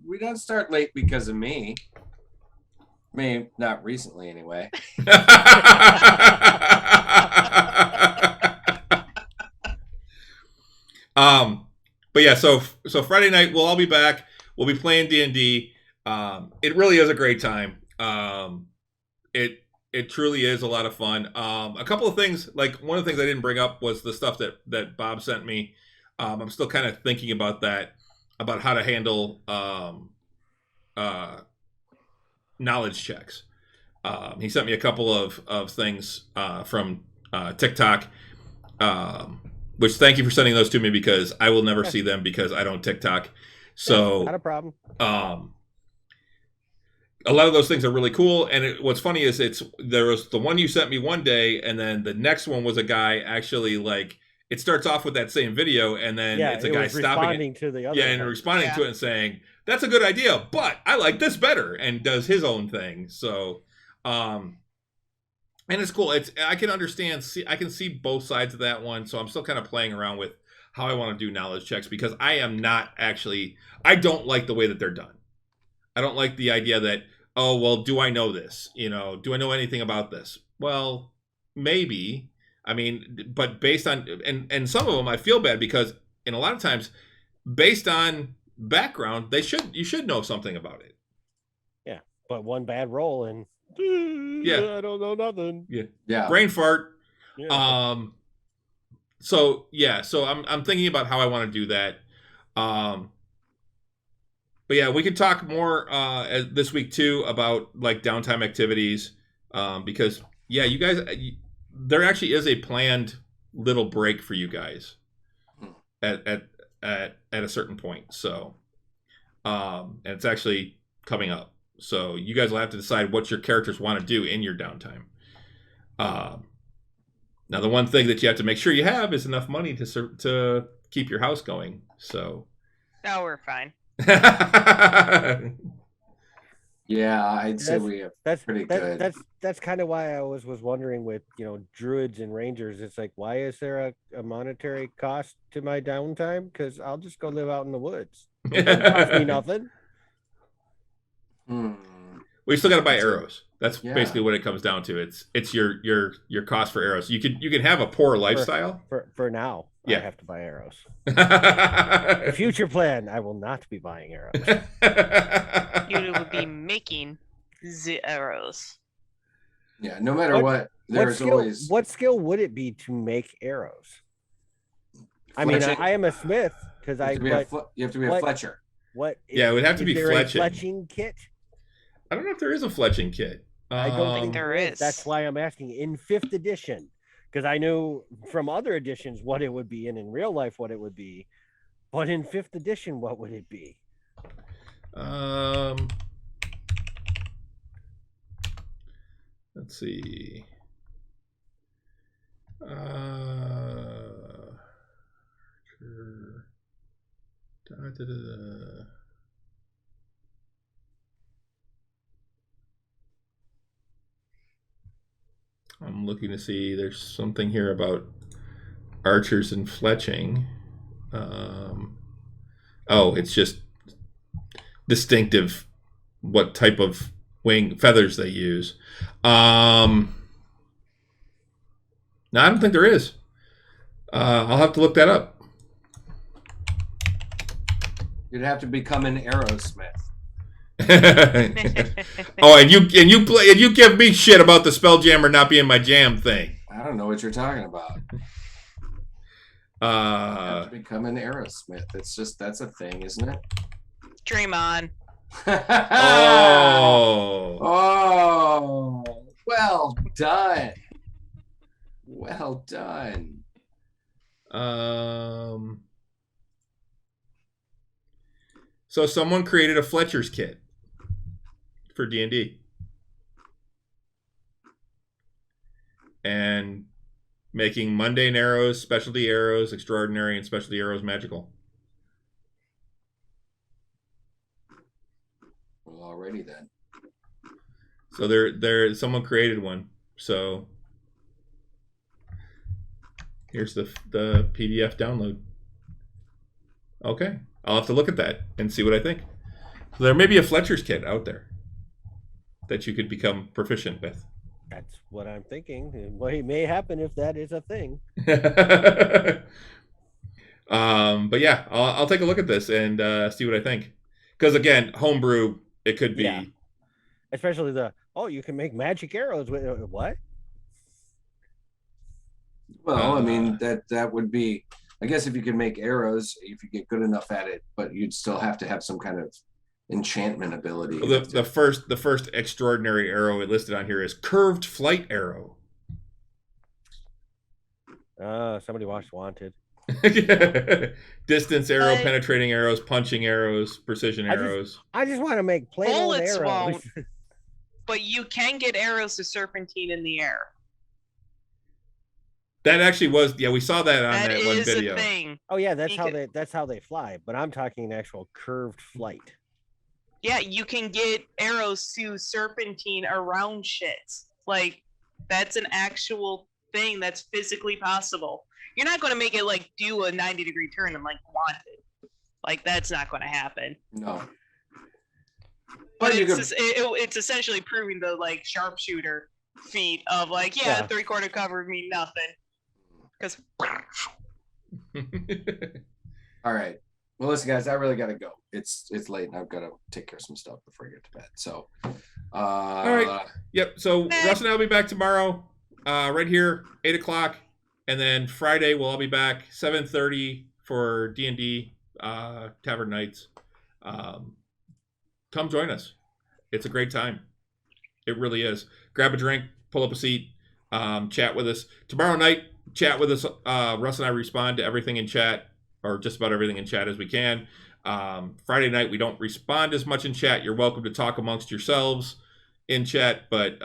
We don't start late because of me. I mean, not recently, anyway. But yeah, so Friday night we'll all be back. We'll be playing D&D. It really is a great time. It truly is a lot of fun. A couple of things, like one of the things I didn't bring up was the stuff that Bob sent me. I'm still kind of thinking about that, about how to handle knowledge checks. He sent me a couple of things from TikTok, which thank you for sending those to me because I will never see them because I don't TikTok. So Not a problem. A lot of those things are really cool. And what's funny is there was the one you sent me one day, and then the next one was a guy actually like it starts off with that same video, and then it's a guy stopping it. To the other and responding to it and saying that's a good idea, but I like this better, and does his own thing. So, and it's cool. I can understand. I can see both sides of that one. So I'm still kind of playing around with how I want to do knowledge checks because I am not actually. I don't like the way that they're done. I don't like the idea that, oh, well, do I know this? Do I know anything about this? Well, maybe. I mean, but based on, and some of them I feel bad because in a lot of times, based on background, you should know something about it. Yeah, but one bad roll and I don't know nothing. Yeah. Brain fart. Yeah. So I'm thinking about how I want to do that. But yeah, we could talk more this week too about like downtime activities because you guys, there actually is a planned little break for you guys at a certain point. So, and it's actually coming up. So you guys will have to decide what your characters want to do in your downtime. Now, the one thing that you have to make sure you have is enough money to keep your house going. So, No, we're fine. Yeah, I'd say we have pretty good. That's kind of why I was wondering with druids and rangers. It's like, why is there a monetary cost to my downtime? Because I'll just go live out in the woods. It doesn't cost me nothing. Well, you still got to buy arrows. That's basically what it comes down to. It's your cost for arrows. You can have a poor lifestyle for now. Yeah. I have to buy arrows. The future plan: I will not be buying arrows. You will be making the arrows. Yeah, no matter what, there's always. What skill would it be to make arrows? I mean, I am a smith because you have to be a fletcher. What? Yeah, it would have to be fletching. A fletching kit. I don't know if there is a fletching kit. I don't think there is. That's why I'm asking in 5th edition. Because I knew from other editions what it would be, and in real life what it would be, but in 5th edition, what would it be? Let's see. I'm looking to see. There's something here about archers and fletching. It's just distinctive what type of wing feathers they use. No, I don't think there is. I'll have to look that up. You'd have to become an arrowsmith. And you give me shit about the Spelljammer not being my jam thing. I don't know what you're talking about. You have to become an arrowsmith. That's a thing, isn't it? Dream on. Oh, well done. Well done. So someone created a Fletcher's kit for D&D. And making mundane arrows, specialty arrows, extraordinary, and specialty arrows magical. Well, alrighty then. So someone created one. So here's the PDF download. Okay. I'll have to look at that and see what I think. So there may be a Fletcher's kit out there that you could become proficient with. That's what I'm thinking. What may happen if that is a thing. But yeah, I'll take a look at this and see what I think. Because again, homebrew, It could be. Yeah. Especially you can make magic arrows with what? Well, I mean that would be, I guess, if you could make arrows, if you get good enough at it, but you'd still have to have some kind of enchantment ability. Well, the first extraordinary arrow it listed on here is curved flight arrow. Somebody watched Wanted. Distance arrow, But- penetrating arrows, punching arrows, precision arrows. I just want to make plain old Bullets arrows. won't. But you can get arrows to serpentine in the air. That actually was, yeah, we saw that on That that one is video. a thing. Oh yeah, that's You how they fly. But I'm talking an actual curved flight. Yeah, you can get arrows to serpentine around shit. Like, that's an actual thing that's physically possible. You're not going to make it like do a 90-degree turn and like Wanted. Like, that's not going to happen. No. But you it's essentially proving the like sharpshooter feat of like, yeah. 3/4 cover mean nothing. Because All right. Well, listen, guys, I really got to go. It's late, and I've got to take care of some stuff before I get to bed. So, all right. Yep. So Russ and I will be back tomorrow, right here, 8:00, and then Friday we'll all be back 7:30 for D&D Tavern Knights. Come join us. It's a great time. It really is. Grab a drink, pull up a seat, chat with us. Tomorrow night, chat with us. Russ and I respond to everything in chat, or just about everything in chat as we can. Friday night, we don't respond as much in chat. You're welcome to talk amongst yourselves in chat, but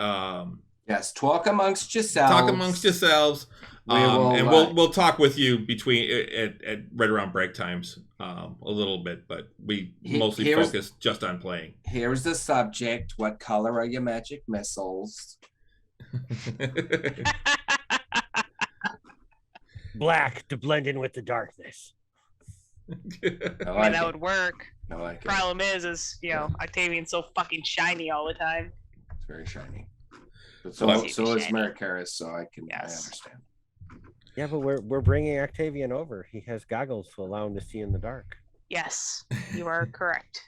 yes, talk amongst yourselves. Talk amongst yourselves. We'll talk with you between at right around break times a little bit, but we mostly focus just on playing. Here's the subject. What color are your magic missiles? Black to blend in with the darkness. I I like mean, that it. would work. I like it. Problem is, Octavian's so fucking shiny all the time. It's very shiny. But Well, so is shiny. Maricaris, so I Yes. understand. Yeah, but we're bringing Octavian over. He has goggles to allow him to see in the dark. Yes, you are correct.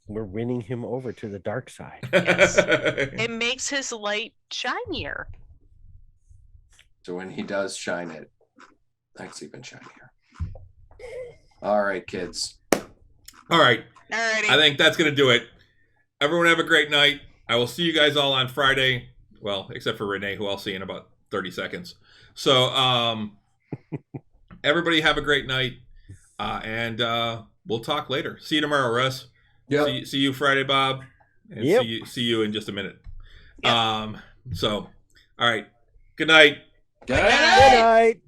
We're winning him over to the dark side. Yes. It makes his light shinier. So when he does shine it, it's even shinier. All right, kids. All right. Alrighty. I think that's going to do it. Everyone have a great night. I will see you guys all on Friday. Well, except for Renee, who I'll see in about 30 seconds. So everybody have a great night. And we'll talk later. See you tomorrow, Russ. Yeah. See you Friday, Bob. And Yep. see you in just a minute. Yep. So, all right. Good night. Good Good night.